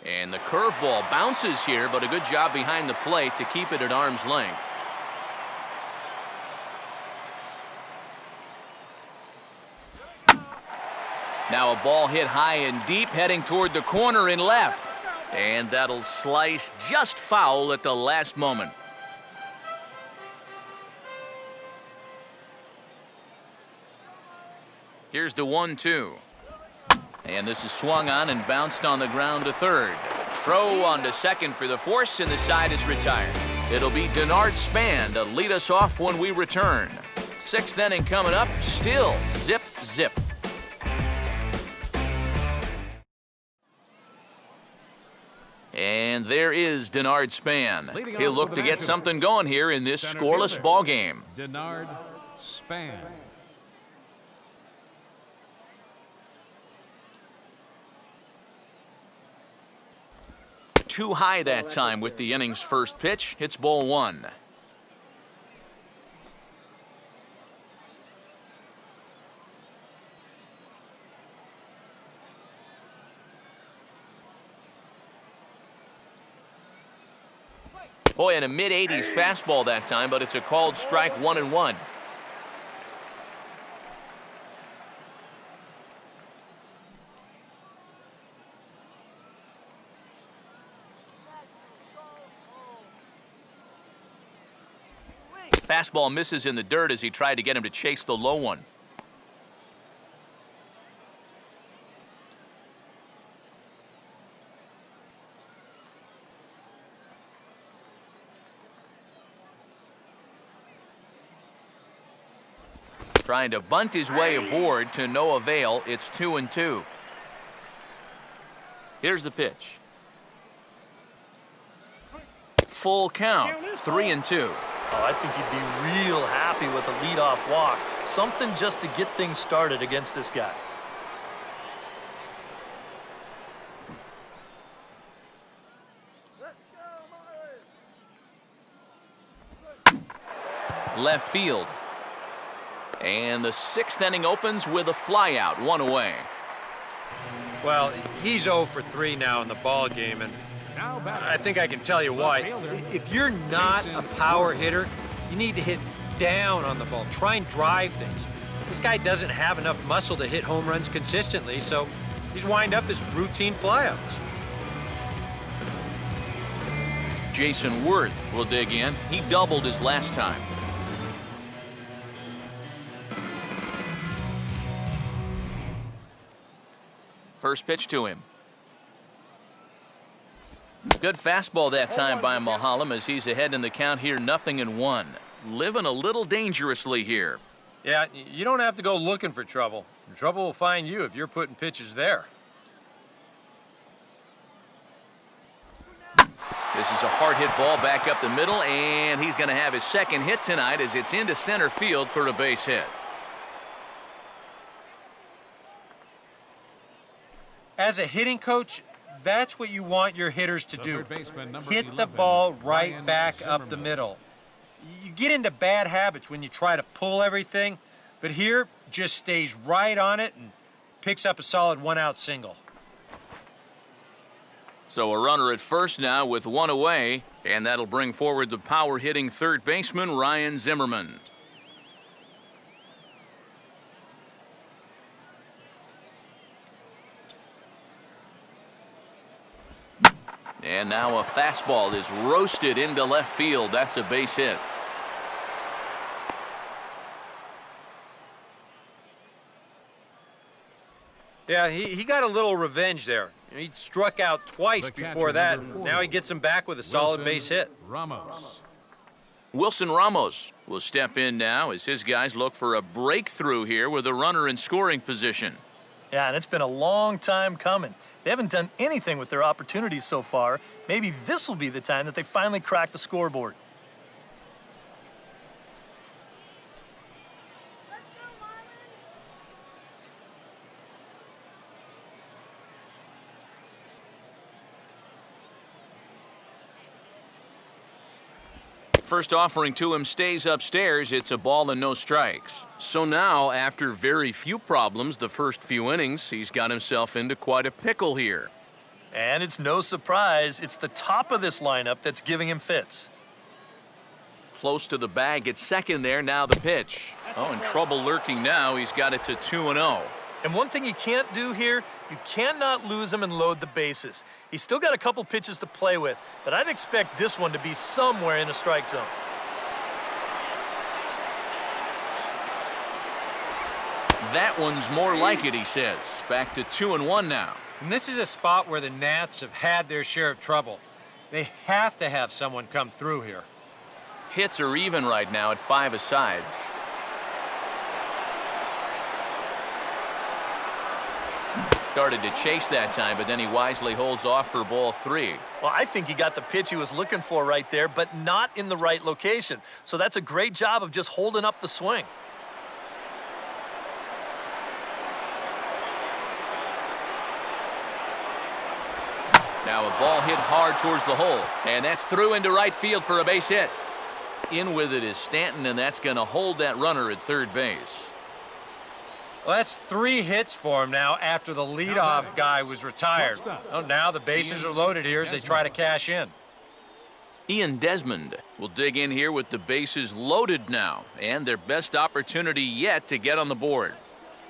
Speaker 1: And the curveball bounces here, but a good job behind the plate to keep it at arm's length. Now a ball hit high and deep, heading toward the corner in left. And that'll slice just foul at the last moment. Here's the 1-2. And this is swung on and bounced on the ground to third. Throw on to second for the force, and the side is retired. It'll be Denard Span to lead us off when we return. 6th inning coming up, still zip, zip. And there is Denard Span. He'll look to get something going here in this scoreless ball game.
Speaker 3: Denard Span.
Speaker 1: too high that time with the inning's first pitch. It's ball one. Boy, in a mid-80s fastball that time, but it's a called strike, 1-1. Fastball misses in the dirt as he tried to get him to chase the low one. Trying to bunt his way aboard to no avail. It's 2-2. Here's the pitch. Full count, 3-2.
Speaker 2: Oh, I think he'd be real happy with a leadoff walk. Something just to get things started against this guy.
Speaker 1: Left field. And the sixth inning opens with a flyout, 1 away.
Speaker 4: Well, he's 0 for 3 now in the ball game, and I think I can tell you why. If you're not a power hitter, you need to hit down on the ball. Try and drive things. This guy doesn't have enough muscle to hit home runs consistently, so he's wind up his routine flyouts.
Speaker 1: Jason Worth will dig in. He doubled his last time. First pitch to him. Good fastball that time by Mahalam as he's ahead in the count here, 0-1. Living a little dangerously here.
Speaker 4: Yeah, you don't have to go looking for trouble. Trouble will find you if you're putting pitches there.
Speaker 1: This is a hard hit ball back up the middle, and he's going to have his second hit tonight as it's into center field for a base hit.
Speaker 4: As a hitting coach, that's what you want your hitters to do. Hit the ball right back up the middle. You get into bad habits when you try to pull everything, but here just stays right on it and picks up a solid 1-out single.
Speaker 1: So a runner at first now with 1 away, and that'll bring forward the power-hitting third baseman, Ryan Zimmerman. And now a fastball is roasted into left field. That's a base hit.
Speaker 4: Yeah, he got a little revenge there. He struck out twice before that, and now he gets him back with a solid base hit.
Speaker 1: Wilson Ramos will step in now as his guys look for a breakthrough here with a runner in scoring position.
Speaker 2: Yeah, and it's been a long time coming. They haven't done anything with their opportunities so far. Maybe this will be the time that they finally crack the scoreboard.
Speaker 1: First offering to him stays upstairs. It's a ball and no strikes. So now, after very few problems the first few innings, he's got himself into quite a pickle here.
Speaker 2: And it's no surprise, it's the top of this lineup that's giving him fits.
Speaker 1: Close to the bag at second there, now the pitch. Oh, and trouble lurking now. He's got it to 2-0.
Speaker 2: And one thing you can't do here, you cannot lose him and load the bases. He's still got a couple pitches to play with, but I'd expect this one to be somewhere in a strike zone.
Speaker 1: That one's more like it, he says. Back to 2-1 now.
Speaker 4: And this is a spot where the Nats have had their share of trouble. They have to have someone come through here.
Speaker 1: Hits are even right now at 5 aside. Started to chase that time, but then he wisely holds off for ball 3.
Speaker 2: Well, I think he got the pitch he was looking for right there, but not in the right location. So that's a great job of just holding up the swing.
Speaker 1: Now a ball hit hard towards the hole, and that's through into right field for a base hit. In with it is Stanton, and that's going to hold that runner at third base.
Speaker 4: Well, that's 3 hits for him now after the leadoff guy was retired. Oh, now the bases are loaded here as they try to cash in.
Speaker 1: Ian Desmond will dig in here with the bases loaded now, and their best opportunity yet to get on the board.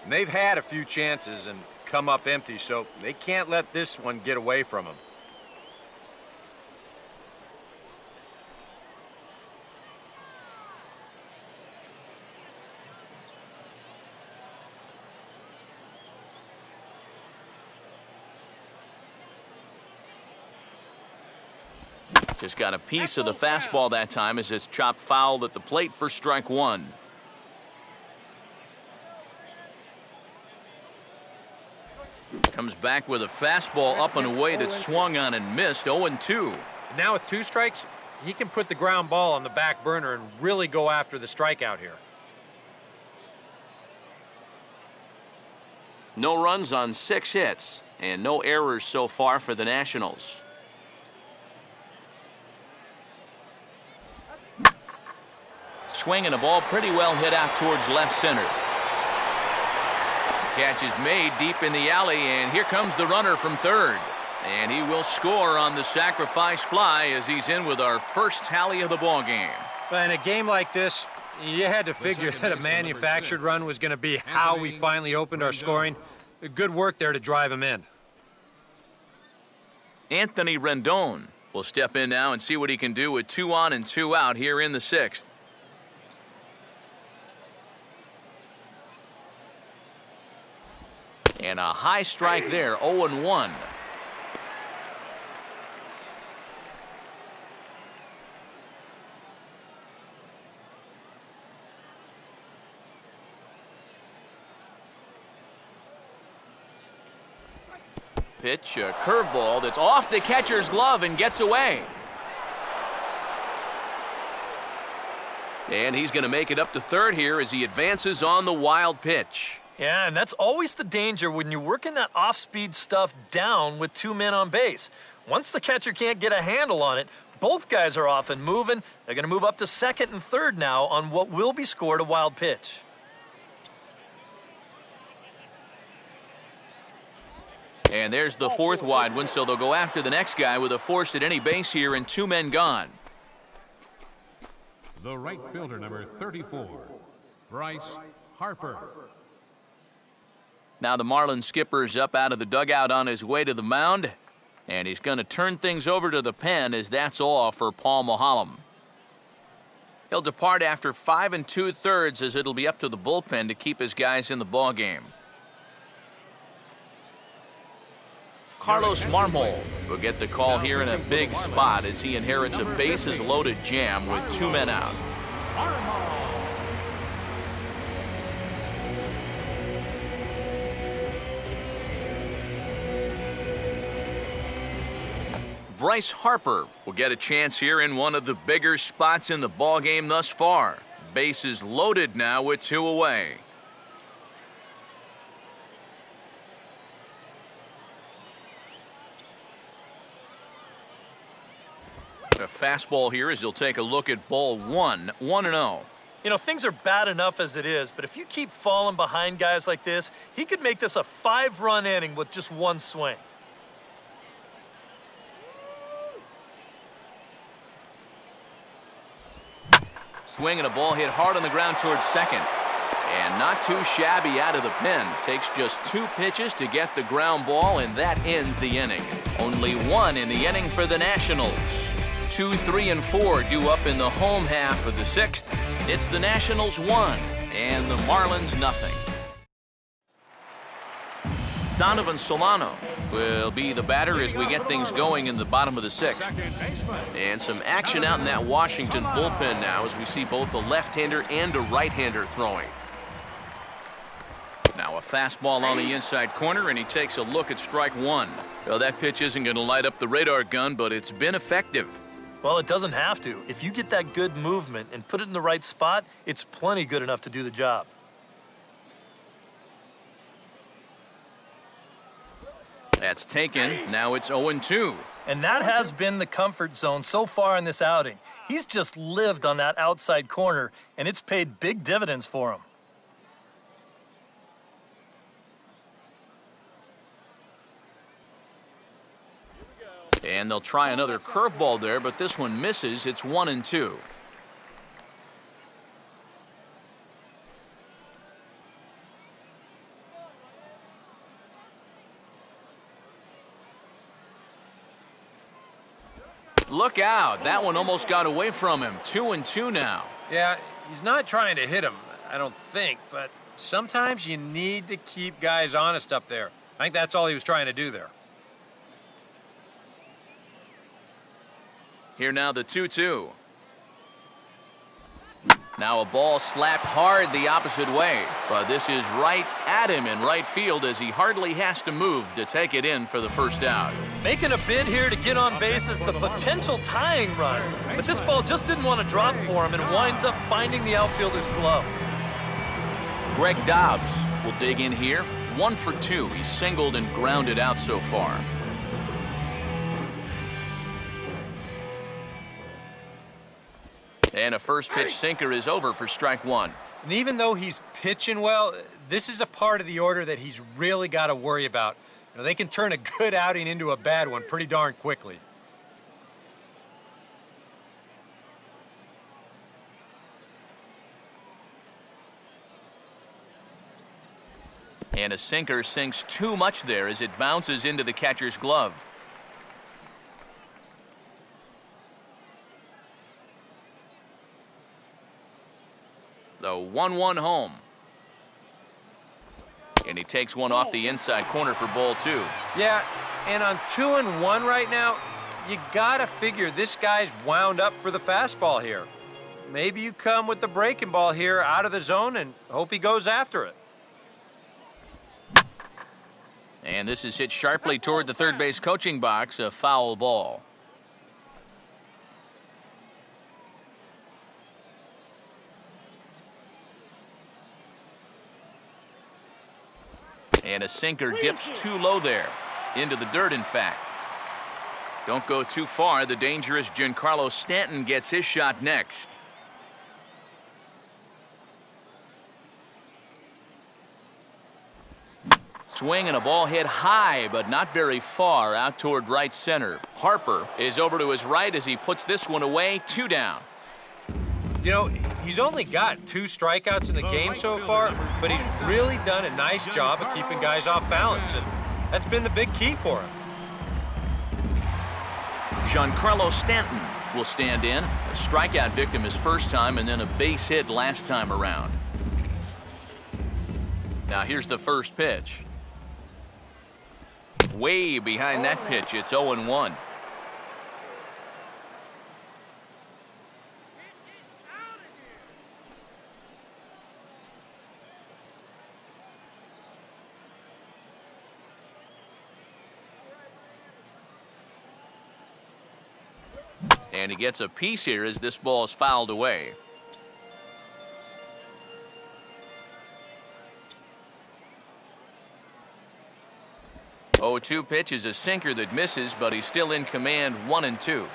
Speaker 4: And they've had a few chances and come up empty, so they can't let this one get away from them.
Speaker 1: Just got a piece of the fastball that time as it's chopped foul at the plate for strike 1. Comes back with a fastball up and away that swung on and missed. 0-2.
Speaker 4: Now with 2 strikes, he can put the ground ball on the back burner and really go after the strikeout here.
Speaker 1: No runs on 6 hits and no errors so far for the Nationals. Swinging a ball pretty well hit out towards left center. The catch is made deep in the alley, and here comes the runner from third. And he will score on the sacrifice fly as he's in with our first tally of the ball game.
Speaker 4: But in a game like this, you had to figure that a manufactured run was going to be how we finally opened our scoring. Good work there to drive him in.
Speaker 1: Anthony Rendon will step in now and see what he can do with 2 on and 2 out here in the 6th. And a high strike there, 0-1. Pitch, a curveball that's off the catcher's glove and gets away. And he's going to make it up to third here as he advances on the wild pitch.
Speaker 2: Yeah, and that's always the danger when you're working that off-speed stuff down with 2 men on base. Once the catcher can't get a handle on it, both guys are off and moving. They're going to move up to second and third now on what will be scored a wild pitch.
Speaker 1: And there's the 4th wide one, so they'll go after the next guy with a force at any base here and 2 men gone.
Speaker 3: The right fielder, number 34, Bryce Harper.
Speaker 1: Now the Marlins skipper's up out of the dugout on his way to the mound, and he's going to turn things over to the pen as that's all for Paul Maholm. He'll depart after 5 2/3 as it'll be up to the bullpen to keep his guys in the ball game. Carlos Marmol will get the call here in a big spot as he inherits a bases-loaded jam with 2 men out. Bryce Harper will get a chance here in one of the bigger spots in the ballgame thus far. Bases loaded now with 2 away. A fastball here as he'll take a look at ball 1, 1-0.
Speaker 2: You know, things are bad enough as it is, but if you keep falling behind guys like this, he could make this a 5-run inning with just 1 swing.
Speaker 1: Swinging a ball hit hard on the ground towards second. And not too shabby out of the pen. Takes just 2 pitches to get the ground ball, and that ends the inning. Only 1 in the inning for the Nationals. 2, 3, and 4 due up in the home half of the 6th. It's the Nationals 1 and the Marlins nothing. Donovan Solano will be the batter as we get things going in the bottom of the 6th. And some action out in that Washington bullpen now as we see both a left-hander and a right-hander throwing. Now a fastball on the inside corner, and he takes a look at strike 1. Well, that pitch isn't going to light up the radar gun, but it's been effective.
Speaker 2: Well, it doesn't have to. If you get that good movement and put it in the right spot, it's plenty good enough to do the job.
Speaker 1: That's taken. Now it's 0-2.
Speaker 2: And that has been the comfort zone so far in this outing. He's just lived on that outside corner, and it's paid big dividends for him.
Speaker 1: And they'll try another curveball there, but this one misses. It's 1-2. Look out. That one almost got away from him. 2-2 now.
Speaker 4: Yeah, he's not trying to hit him, I don't think, but sometimes you need to keep guys honest up there. I think that's all he was trying to do there.
Speaker 1: Here now the 2-2. Now a ball slapped hard the opposite way, but this is right at him in right field as he hardly has to move to take it in for the first out.
Speaker 2: Making a bid here to get on base is the potential tying run, but this ball just didn't want to drop for him and winds up finding the outfielder's glove.
Speaker 1: Greg Dobbs will dig in here. 1 for 2. He's singled and grounded out so far. And a first pitch sinker is over for strike one.
Speaker 4: And even though he's pitching well, this is a part of the order that he's really got to worry about. You know, they can turn a good outing into a bad one pretty darn quickly.
Speaker 1: And a sinker sinks too much there as it bounces into the catcher's glove. The 1-1 home. And he takes one off the inside corner for ball 2.
Speaker 4: Yeah, and on 2-1 right now, you gotta figure this guy's wound up for the fastball here. Maybe you come with the breaking ball here out of the zone and hope he goes after it.
Speaker 1: And this is hit sharply toward the third base coaching box, a foul ball. And a sinker dips too low there. Into the dirt, in fact. Don't go too far. The dangerous Giancarlo Stanton gets his shot next. Swing and a ball hit high, but not very far out toward right center. Harper is over to his right as he puts this one away. 2 down.
Speaker 4: You know, he's only got 2 strikeouts in the game so far, but he's really done a nice job of keeping guys off balance, and that's been the big key for him.
Speaker 1: Giancarlo Stanton will stand in. A strikeout victim his first time and then a base hit last time around. Now here's the first pitch. Way behind that pitch, it's 0-1. And he gets a piece here as this ball is fouled away. Oh, 2 pitch is a sinker that misses, but he's still in command. 1-2.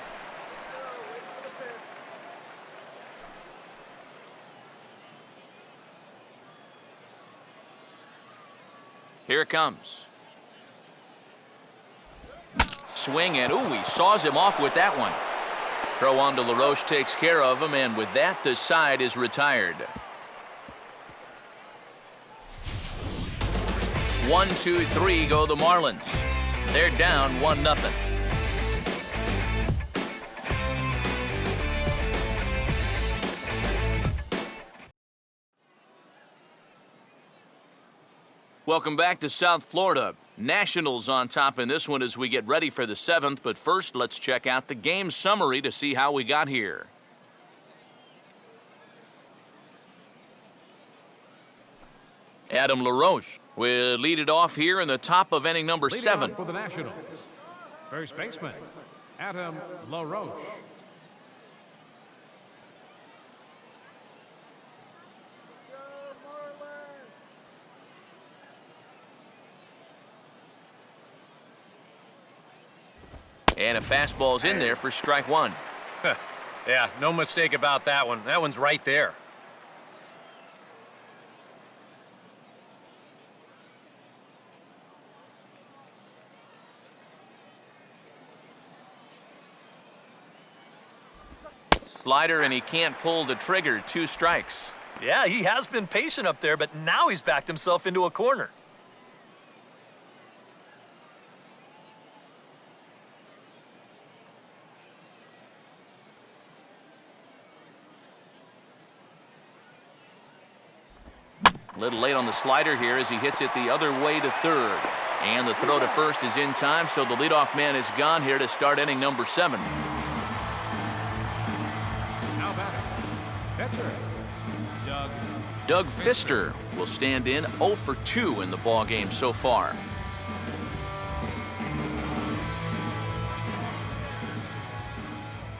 Speaker 1: Here it comes. Swing and ooh, he saws him off with that one. Throw on to LaRoche takes care of him, and with that, the side is retired. 1, 2, 3 go the Marlins. They're down 1-0. Welcome back to South Florida. Nationals on top in this one as we get ready for the 7th, but first let's check out the game summary to see how we got here. Adam LaRoche will lead it off here in the top of inning number 7.
Speaker 3: For the Nationals, first baseman, Adam LaRoche.
Speaker 1: And a fastball's in there for strike one.
Speaker 4: Yeah, no mistake about that one. That one's right there.
Speaker 1: Slider, and he can't pull the trigger. 2 strikes.
Speaker 2: Yeah, he has been patient up there, but now he's backed himself into a corner.
Speaker 1: A little late on the slider here as he hits it the other way to third. And the throw to first is in time, so the leadoff man is gone here to start inning number 7.
Speaker 3: Now batting. Pitcher.
Speaker 1: Doug Fister will stand in 0 for 2 in the ball game so far.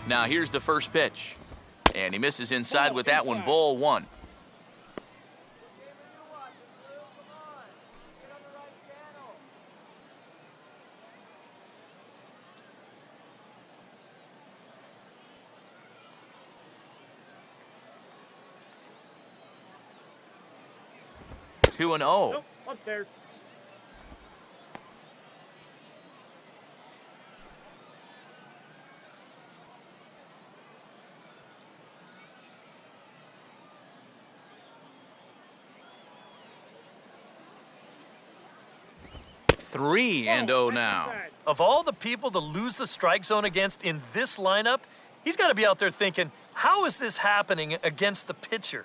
Speaker 1: Now here's the first pitch. And he misses inside with that one, ball 1. Two and 0.
Speaker 3: Nope, upstairs.
Speaker 1: Three and 0 now.
Speaker 2: Of all the people to lose the strike zone against in this lineup, he's got to be out there thinking, how is this happening against the pitcher?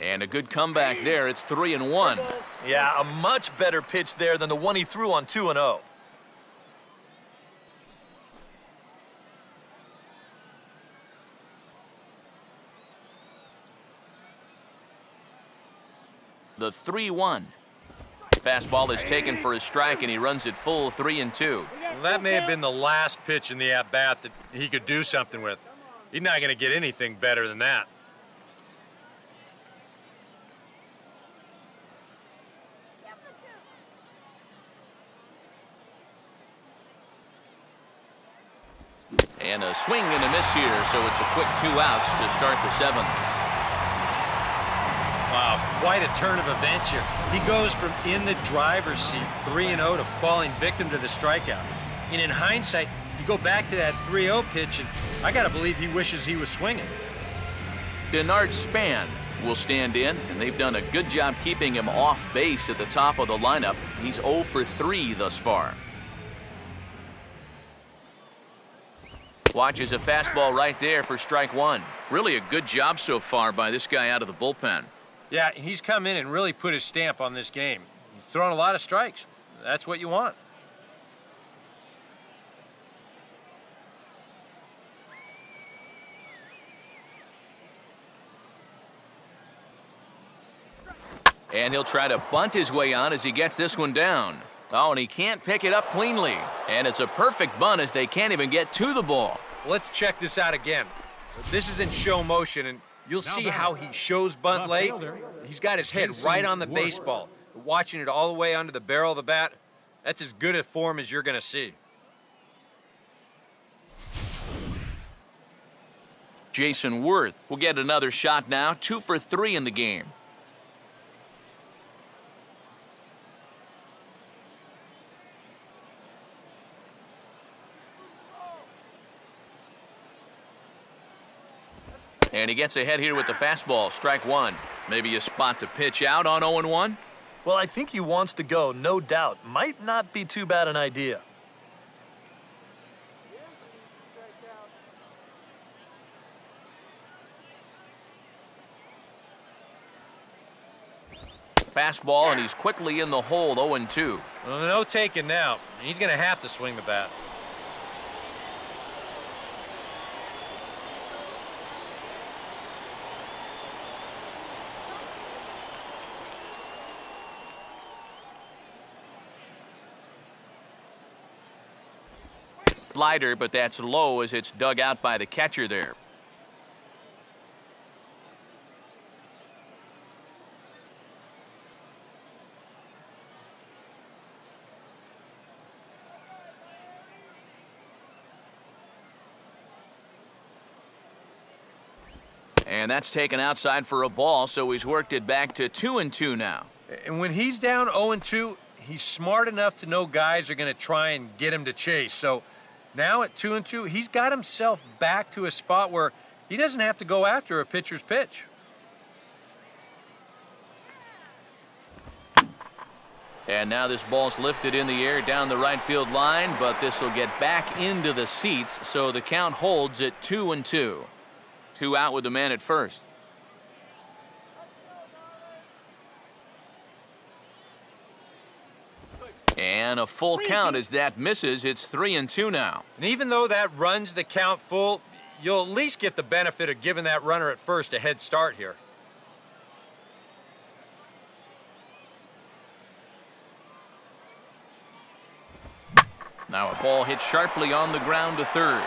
Speaker 1: And a good comeback there. It's 3 and 1.
Speaker 2: Yeah, a much better pitch there than the one he threw on 2 and 0.
Speaker 1: The 3-1. Fastball is taken for a strike, and he runs it full 3 and 2.
Speaker 4: Well, that may have been the last pitch in the at-bat that he could do something with. He's not going to get anything better than that.
Speaker 1: And a swing and a miss here, so it's a quick 2 outs to start the 7th.
Speaker 4: Wow, quite a turn of events here. He goes from in the driver's seat 3-0 to falling victim to the strikeout. And in hindsight, you go back to that 3-0 pitch, and I got to believe he wishes he was swinging.
Speaker 1: Denard Span will stand in, and they've done a good job keeping him off base at the top of the lineup. He's 0 for 3 thus far. Watches a fastball right there for strike 1. Really a good job so far by this guy out of the bullpen.
Speaker 4: Yeah, he's come in and really put his stamp on this game. He's thrown a lot of strikes. That's what you want.
Speaker 1: And he'll try to bunt his way on as he gets this one down. Oh, and he can't pick it up cleanly. And it's a perfect bunt as they can't even get to the ball.
Speaker 4: Let's check this out again. This is in show motion, and you'll see how he shows bunt late. He's got his head right on the baseball, watching it all the way under the barrel of the bat. That's as good a form as you're going to see.
Speaker 1: Jason Worth will get another shot now, 2 for 3 in the game. And he gets ahead here with the fastball, strike 1. Maybe a spot to pitch out on 0-1?
Speaker 2: Well, I think he wants to go, no doubt. Might not be too bad an idea.
Speaker 1: Fastball, and he's quickly in the hole, 0-2.
Speaker 4: Well, no taking now. He's going to have to swing the bat.
Speaker 1: Slider, but that's low as it's dug out by the catcher there. And that's taken outside for a ball, so he's worked it back to 2-2 now.
Speaker 4: And when he's down 0-2, he's smart enough to know guys are going to try and get him to chase. So now at 2-2, he's got himself back to a spot where he doesn't have to go after a pitcher's pitch.
Speaker 1: And now this ball's lifted in the air down the right field line, but this will get back into the seats, so the count holds at 2-2. 2 out with the man at first. And a full count as that misses. It's 3-2 now.
Speaker 4: And even though that runs the count full, you'll at least get the benefit of giving that runner at first a head start here.
Speaker 1: Now a ball hit sharply on the ground to third.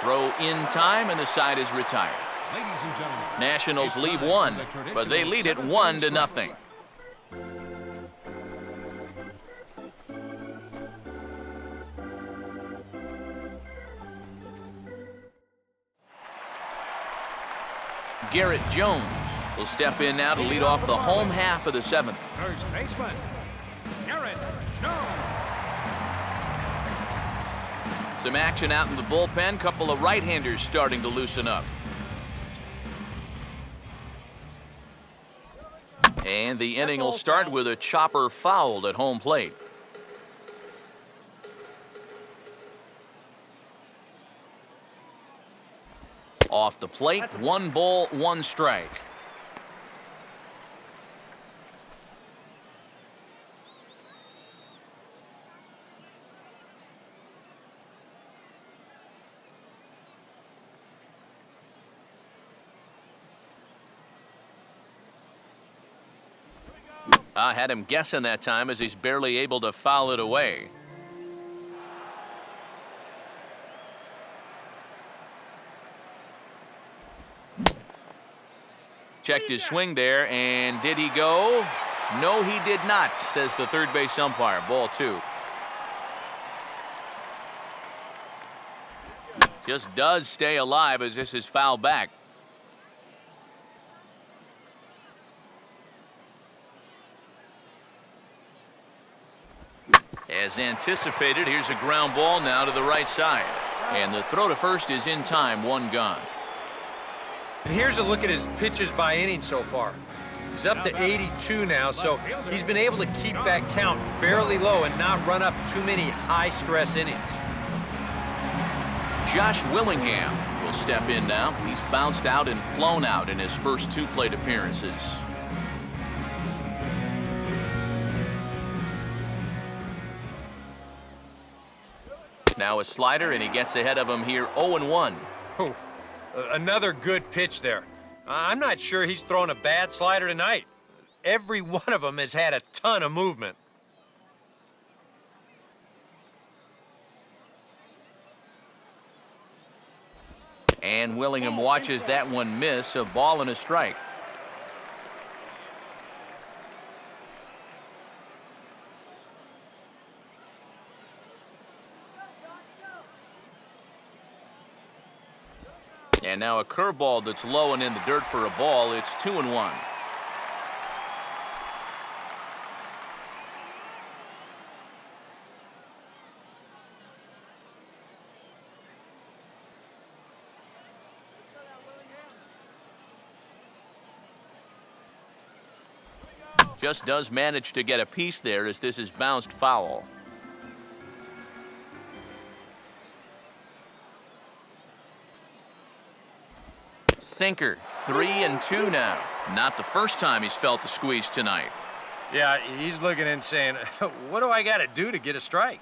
Speaker 1: Throw in time, and the side is retired.
Speaker 3: Ladies and gentlemen,
Speaker 1: Nationals leave one, but they lead it 1-0. Garrett Jones will step in now to lead off the home half of the 7th.
Speaker 3: First baseman, Garrett Jones.
Speaker 1: Some action out in the bullpen. Couple of right-handers starting to loosen up. And the inning will start with a chopper fouled at home plate. Off the plate, 1 ball, 1 strike. I had him guessing that time as he's barely able to foul it away. Checked his swing there, and did he go? No, he did not, says the third base umpire. Ball 2. Just does stay alive as this is fouled back. As anticipated, here's a ground ball now to the right side. And the throw to first is in time, 1 gone.
Speaker 4: And here's a look at his pitches by inning so far. He's up to 82 now, so he's been able to keep that count fairly low and not run up too many high-stress innings.
Speaker 1: Josh Willingham will step in now. He's bounced out and flown out in his first 2 plate appearances. Now a slider, and he gets ahead of him here, 0-1.
Speaker 4: Oh, another good pitch there. I'm not sure he's thrown a bad slider tonight. Every one of them has had a ton of movement.
Speaker 1: And Willingham watches that one miss, a ball and a strike. And now a curveball that's low and in the dirt for a ball. It's 2-1. Just does manage to get a piece there as this is bounced foul. Sinker, 3-2 now. Not the first time he's felt the squeeze tonight.
Speaker 4: Yeah, he's looking and saying, what do I got to do to get a strike?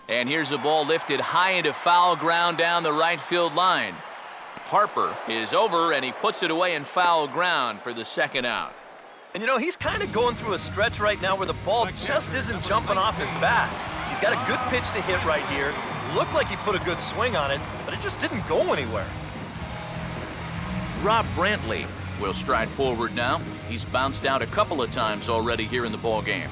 Speaker 1: And here's the ball lifted high into foul ground down the right field line. Harper is over, and he puts it away in foul ground for the second out.
Speaker 2: And you know, he's kind of going through a stretch right now where the ball just isn't jumping off his bat. He's got a good pitch to hit right here. Looked like he put a good swing on it, but it just didn't go anywhere.
Speaker 1: Rob Brantley will stride forward now. He's bounced out a couple of times already here in the ball game.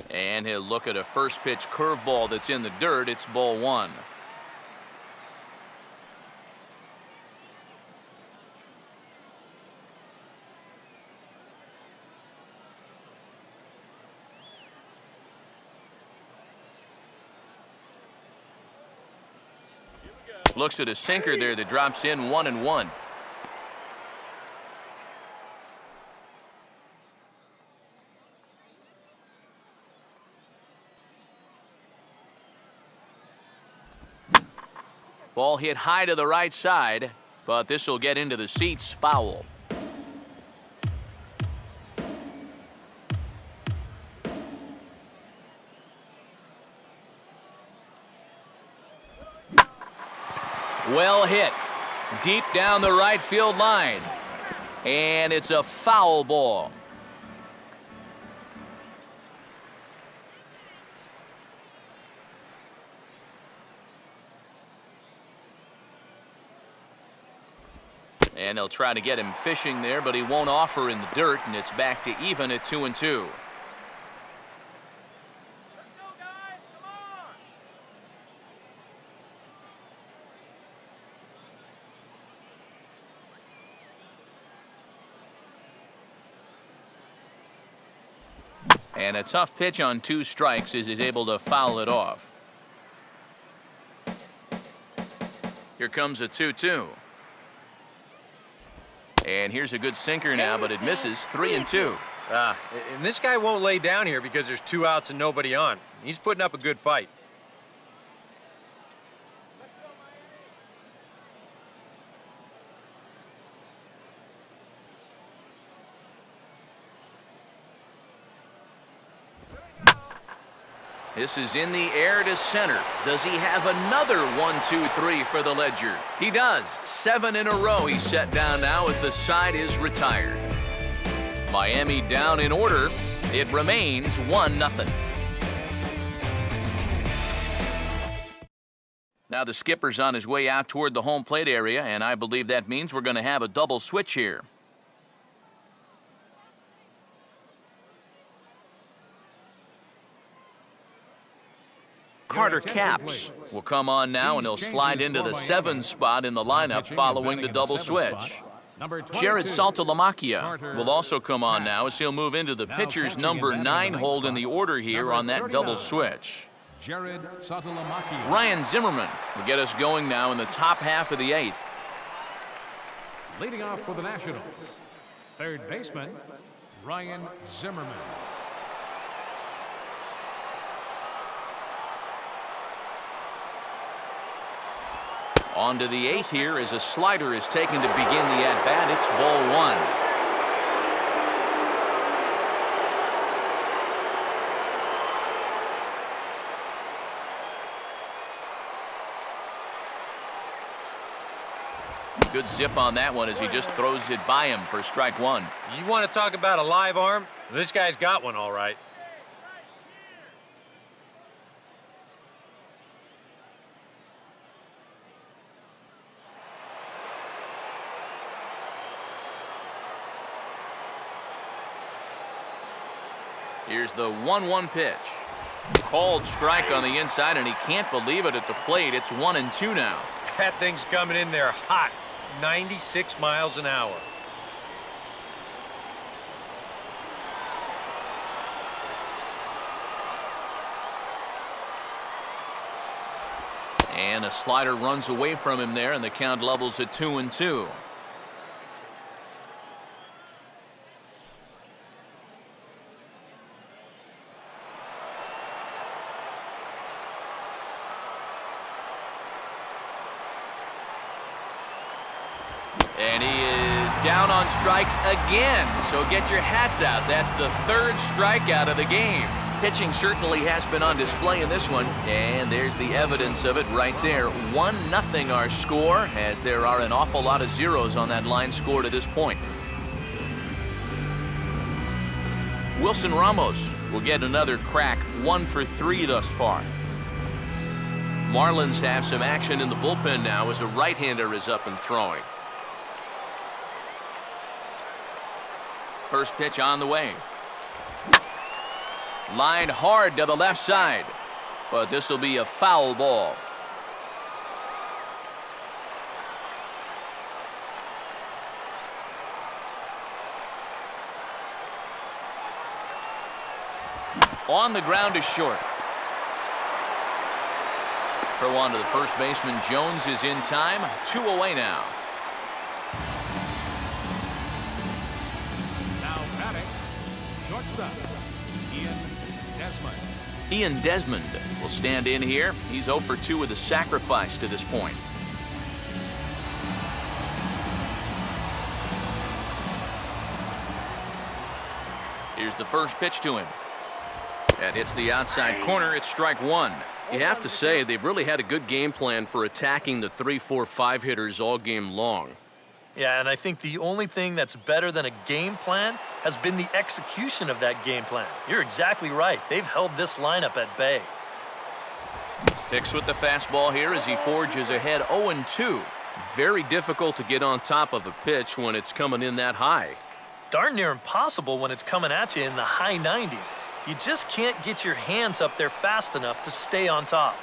Speaker 1: And he'll look at a first pitch curveball that's in the dirt. It's ball one. Looks at a sinker there that drops in 1-1. Ball hit high to the right side, but this will get into the seats, foul. Well hit, deep down the right field line, and it's a foul ball. And they'll try to get him fishing there, but he won't offer in the dirt, and it's back to even at 2-2. And a tough pitch on 2 strikes as he's able to foul it off. Here comes a 2-2. And here's a good sinker now, but it misses. 3-2.
Speaker 4: And this guy won't lay down here because there's 2 outs and nobody on. He's putting up a good fight.
Speaker 1: This is in the air to center. Does he have another 1-2-3 for the Ledger? He does. 7 in a row he's set down now as the side is retired. Miami down in order. It remains 1-0. Now the skipper's on his way out toward the home plate area, and I believe that means we're going to have a double switch here. Carter Capps will come on now, and he'll slide into the 7 spot in the lineup following the double switch. Jared Saltalamacchia will also come on now as he'll move into the pitcher's number 9 hold in the order here on that double switch. Ryan Zimmerman will get us going now in the top half of the 8th.
Speaker 3: Leading off for the Nationals, third baseman, Ryan Zimmerman.
Speaker 1: On to the 8th here as a slider is taken to begin the at-bat. It's ball 1. Good zip on that one as he just throws it by him for strike 1.
Speaker 4: You want to talk about a live arm? This guy's got one all right.
Speaker 1: Here's the 1-1 pitch. Called strike on the inside, and he can't believe it at the plate. It's 1-2 now.
Speaker 4: That thing's coming in there hot. 96 miles an hour.
Speaker 1: And a slider runs away from him there, and the count levels at 2-2. And he is Down on strikes again, so get your hats out. That's the third strikeout of the game. Pitching certainly has been on display in this one, and there's the evidence of it right there. 1-0 our score, as there are an awful lot of zeros on that line score to this point. Wilson Ramos will get another crack, 1 for 3 thus far. Marlins have some action in the bullpen now as a right-hander is up and throwing. First pitch on the way. Lined hard to the left side, but this will be a foul ball. On the ground is short. Throw on to the first baseman. Jones is in time. 2 away now.
Speaker 3: Now batting, shortstop,
Speaker 1: Ian Desmond will stand in here. He's 0 for 2 with a sacrifice to this point. Here's the first pitch to him. That hits the outside corner. It's strike 1. You have to say they've really had a good game plan for attacking the 3, 4, 5 hitters all game long.
Speaker 2: Yeah, and I think the only thing that's better than a game plan has been the execution of that game plan. You're exactly right. They've held this lineup at bay.
Speaker 1: Sticks with the fastball here as he forges ahead 0-2. Very difficult to get on top of a pitch when it's coming in that high.
Speaker 2: Darn near impossible when it's coming at you in the high 90s. You just can't get your hands up there fast enough to stay on top.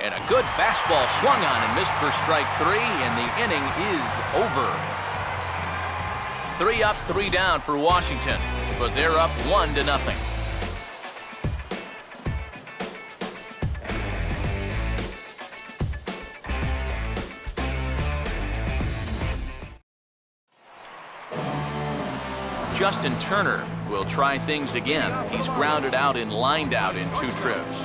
Speaker 1: And a good fastball swung on and missed for strike 3, and the inning is over. 3 up, 3 down for Washington, but they're up 1-0. Justin Turner will try things again. He's grounded out and lined out in 2 trips.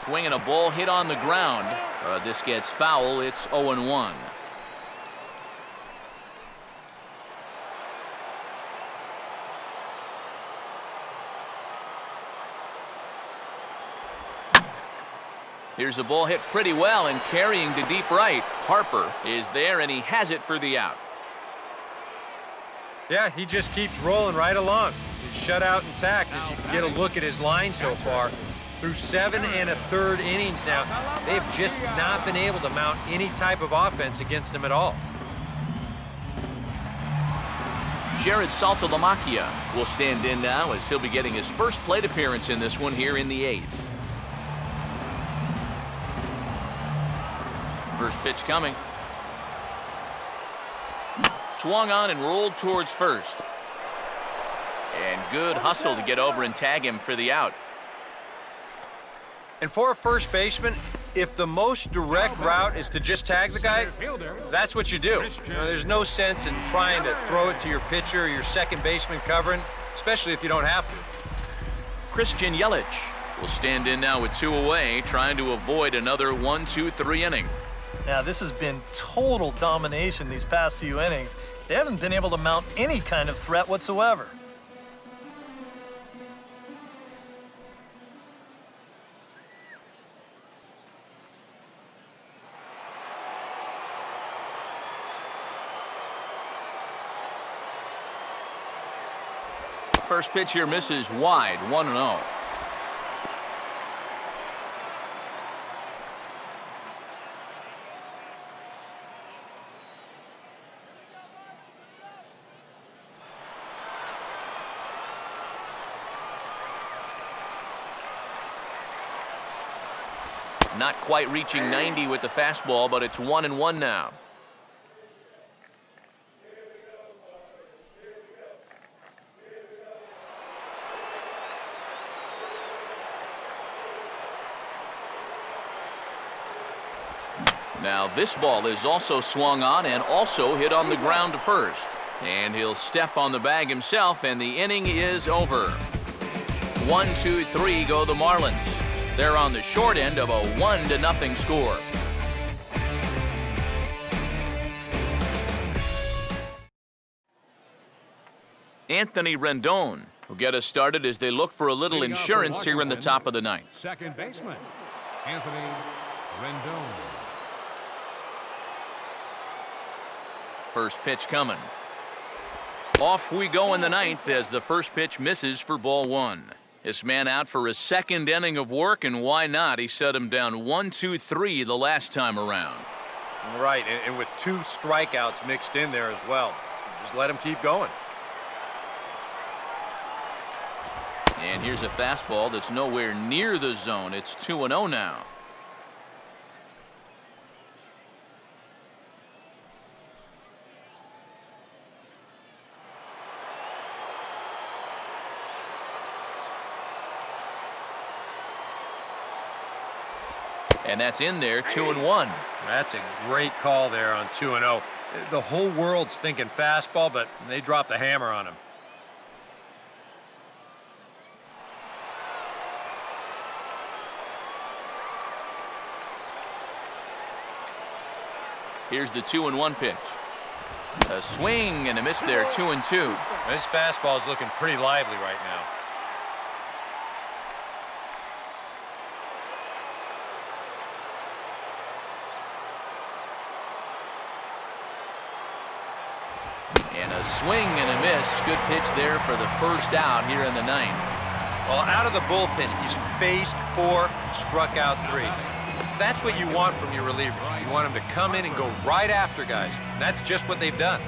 Speaker 1: Swinging a ball hit on the ground. This gets foul. It's 0-1. Here's a ball hit pretty well and carrying to deep right. Harper is there and he has it for the out.
Speaker 4: Yeah, he just keeps rolling right along. He's shut out intact as you can get a look at his line so far. Through 7 1/3 innings now, they've just not been able to mount any type of offense against him at all.
Speaker 1: Jared Saltalamacchia will stand in now as he'll be getting his first plate appearance in this one here in the 8th. First pitch coming. Swung on and rolled towards first. And good hustle to get over and tag him for the out.
Speaker 4: And for a first baseman, if the most direct route is to just tag the guy, that's what you do. There's no sense in trying to throw it to your pitcher or your second baseman covering, especially if you don't have to.
Speaker 1: Christian Yelich will stand in now with 2 away, trying to avoid another 1-2-3 inning.
Speaker 2: Now, this has been total domination these past few innings. They haven't been able to mount any kind of threat whatsoever.
Speaker 1: First pitch here misses wide, 1-0. Not quite reaching 90 with the fastball, but it's 1-1 now. Now this ball is also swung on and also hit on the ground to first. And he'll step on the bag himself, and the inning is over. 1-2-3 go the Marlins. They're on the short end of a 1-0 score. Anthony Rendon will get us started as they look for a little insurance here in the top of the ninth.
Speaker 3: Second baseman, Anthony Rendon.
Speaker 1: First pitch coming. Off we go in the ninth as the first pitch misses for ball one. This man out for a second inning of work, and why not? He set him down 1-2-3 the last time around.
Speaker 4: Right, and with 2 strikeouts mixed in there as well. Just let him keep going.
Speaker 1: And here's a fastball that's nowhere near the zone. It's 2-0 now. And that's in there, 2-1.
Speaker 4: That's a great call there on 2-0. The whole world's thinking fastball, but they dropped the hammer on him.
Speaker 1: Here's the 2-1 pitch. A swing and a miss there, 2-2.
Speaker 4: This fastball is looking pretty lively right now.
Speaker 1: And a swing and a miss. Good pitch there for the first out here in the ninth.
Speaker 4: Well, out of the bullpen, he's faced 4, struck out 3. That's what you want from your relievers. You want them to come in and go right after guys. That's just what they've done.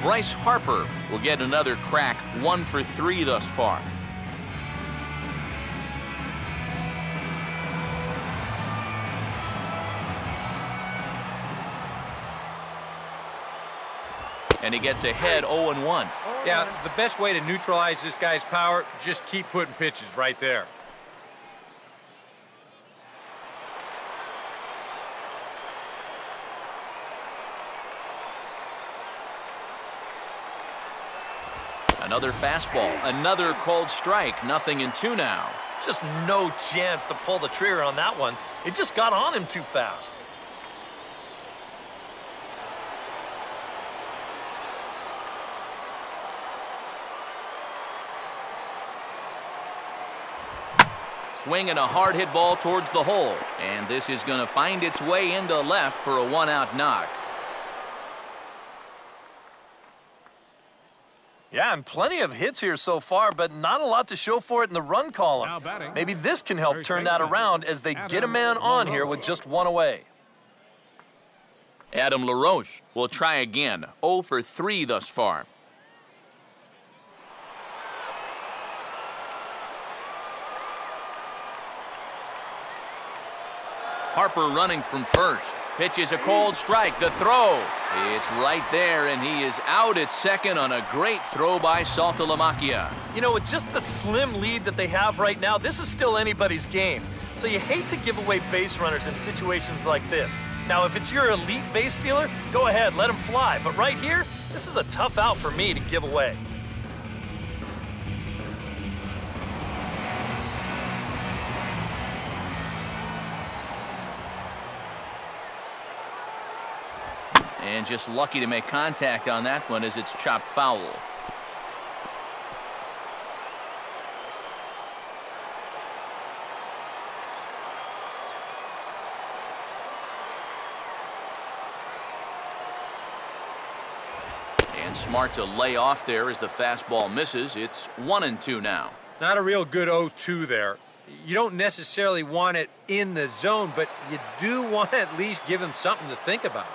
Speaker 1: Bryce Harper will get another crack, 1 for 3 thus far. And he gets ahead 0-1.
Speaker 4: Yeah, the best way to neutralize this guy's power, just keep putting pitches right there.
Speaker 1: Another fastball, another called strike, 0-2 now.
Speaker 2: Just no chance to pull the trigger on that one. It just got on him too fast.
Speaker 1: Swinging a hard hit ball towards the hole. And this is going to find its way into left for a 1-out knock.
Speaker 2: Yeah, and plenty of hits here so far, but not a lot to show for it in the run column. Maybe this can help turn that around as they get a man on here with just 1 away.
Speaker 1: Adam LaRoche will try again. 0 for 3 thus far. Harper running from first. Pitch is a cold strike. The throw. It's right there, and he is out at second on a great throw by Saltalamacchia.
Speaker 2: You know, with just the slim lead that they have right now, this is still anybody's game. So you hate to give away base runners in situations like this. Now, if it's your elite base stealer, go ahead, let him fly. But right here, this is a tough out for me to give away.
Speaker 1: And just lucky to make contact on that one as it's chopped foul. And smart to lay off there as the fastball misses. It's 1-2 now.
Speaker 4: Not a real good 0-2 there. You don't necessarily want it in the zone, but you do want to at least give him something to think about.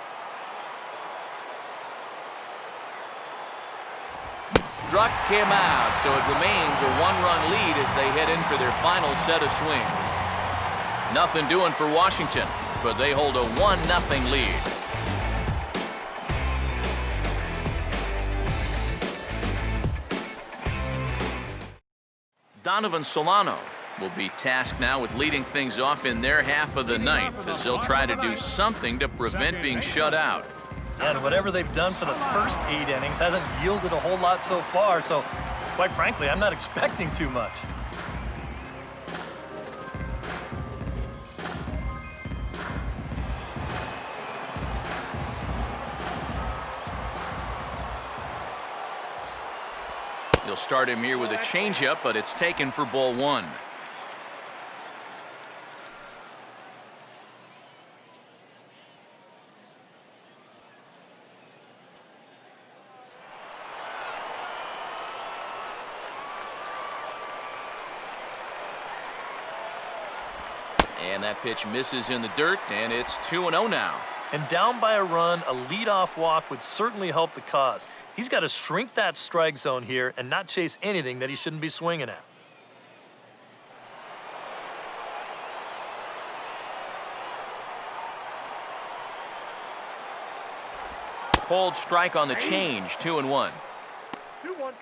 Speaker 1: Struck him out, so it remains a 1-run lead as they head in for their final set of swings. Nothing doing for Washington, but they hold a 1-0 lead. Donovan Solano will be tasked now with leading things off in their half of the ninth as they'll try to do something to prevent being shut out.
Speaker 2: And whatever they've done for the first 8 innings hasn't yielded a whole lot so far, so quite frankly, I'm not expecting too much.
Speaker 1: He'll start him here with a changeup, but it's taken for ball 1. And that pitch misses in the dirt, and it's 2-0 now.
Speaker 2: And down by a run, a leadoff walk would certainly help the cause. He's got to shrink that strike zone here and not chase anything that he shouldn't be swinging at.
Speaker 1: Cold strike on the change, 2-1.
Speaker 3: 2-1.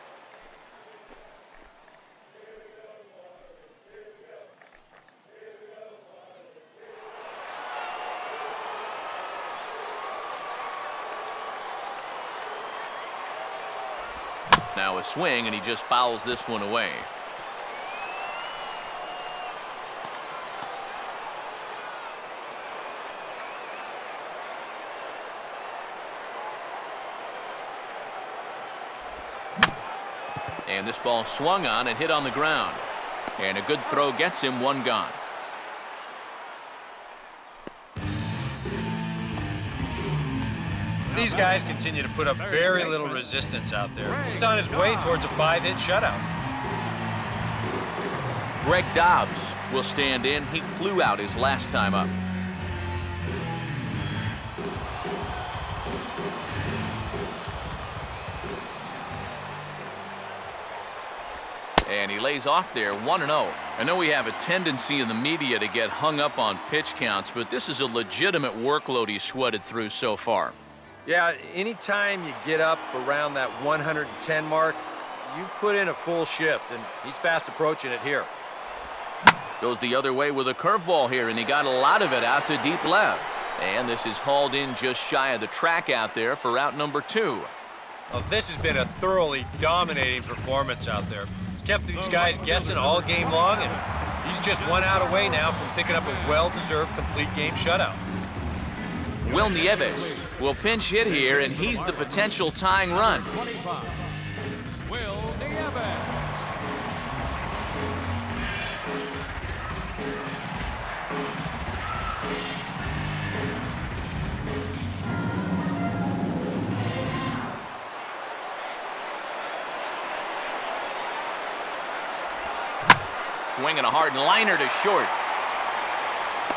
Speaker 1: Now a swing, and he just fouls this one away. And this ball swung on and hit on the ground. And a good throw gets him, 1 gone.
Speaker 4: These guys continue to put up very little resistance out there. He's on his way towards a 5-hit shutout.
Speaker 1: Greg Dobbs will stand in. He flew out his last time up. And he lays off there, 1-0. I know we have a tendency in the media to get hung up on pitch counts, but this is a legitimate workload he's sweated through so far.
Speaker 4: Yeah, anytime you get up around that 110 mark, you put in a full shift, and he's fast approaching it here.
Speaker 1: Goes the other way with a curveball here, and he got a lot of it out to deep left. And this is hauled in just shy of the track out there for out number 2.
Speaker 4: Well, this has been a thoroughly dominating performance out there. He's kept these guys guessing all game long, and he's just 1 out away now from picking up a well-deserved complete game shutout.
Speaker 1: Will Nieves will pinch hit here, and he's the potential tying run.
Speaker 3: 25. Will Nieves.
Speaker 1: Swinging a hard liner to short.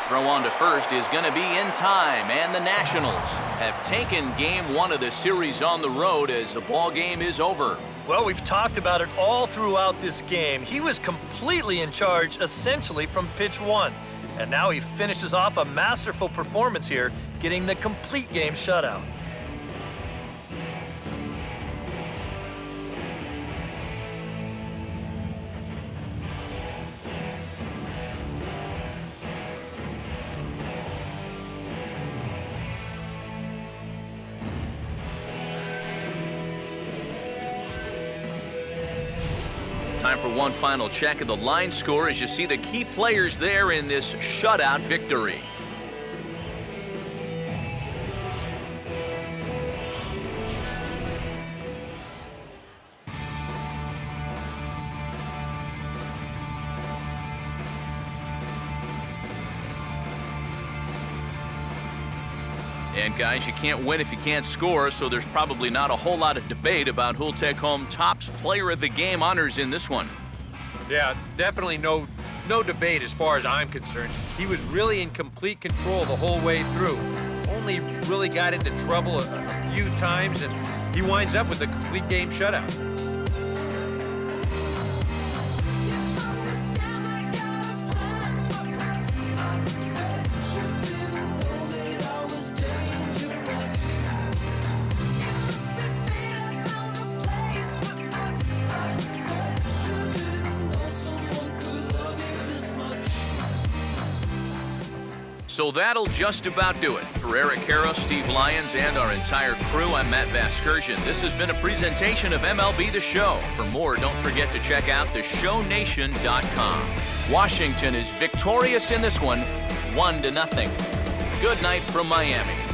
Speaker 1: Throw on to first is going to be in time, and the Nationals have taken game 1 of the series on the road as the ball game is over.
Speaker 2: Well, we've talked about it all throughout this game. He was completely in charge, essentially, from pitch 1. And now he finishes off a masterful performance here, getting the complete game shutout.
Speaker 1: Time for one final check of the line score as you see the key players there in this shutout victory. And guys, you can't win if you can't score, so there's probably not a whole lot of debate about who'll take home Topps Player of the Game honors in this one.
Speaker 4: Yeah, definitely no debate as far as I'm concerned. He was really in complete control the whole way through. Only really got into trouble a few times, and he winds up with a complete game shutout.
Speaker 1: So that'll just about do it. For Eric Harrow, Steve Lyons, and our entire crew, I'm Matt Vasgersian. This has been a presentation of MLB The Show. For more, don't forget to check out theshownation.com. Washington is victorious in this one, 1-0. Good night from Miami.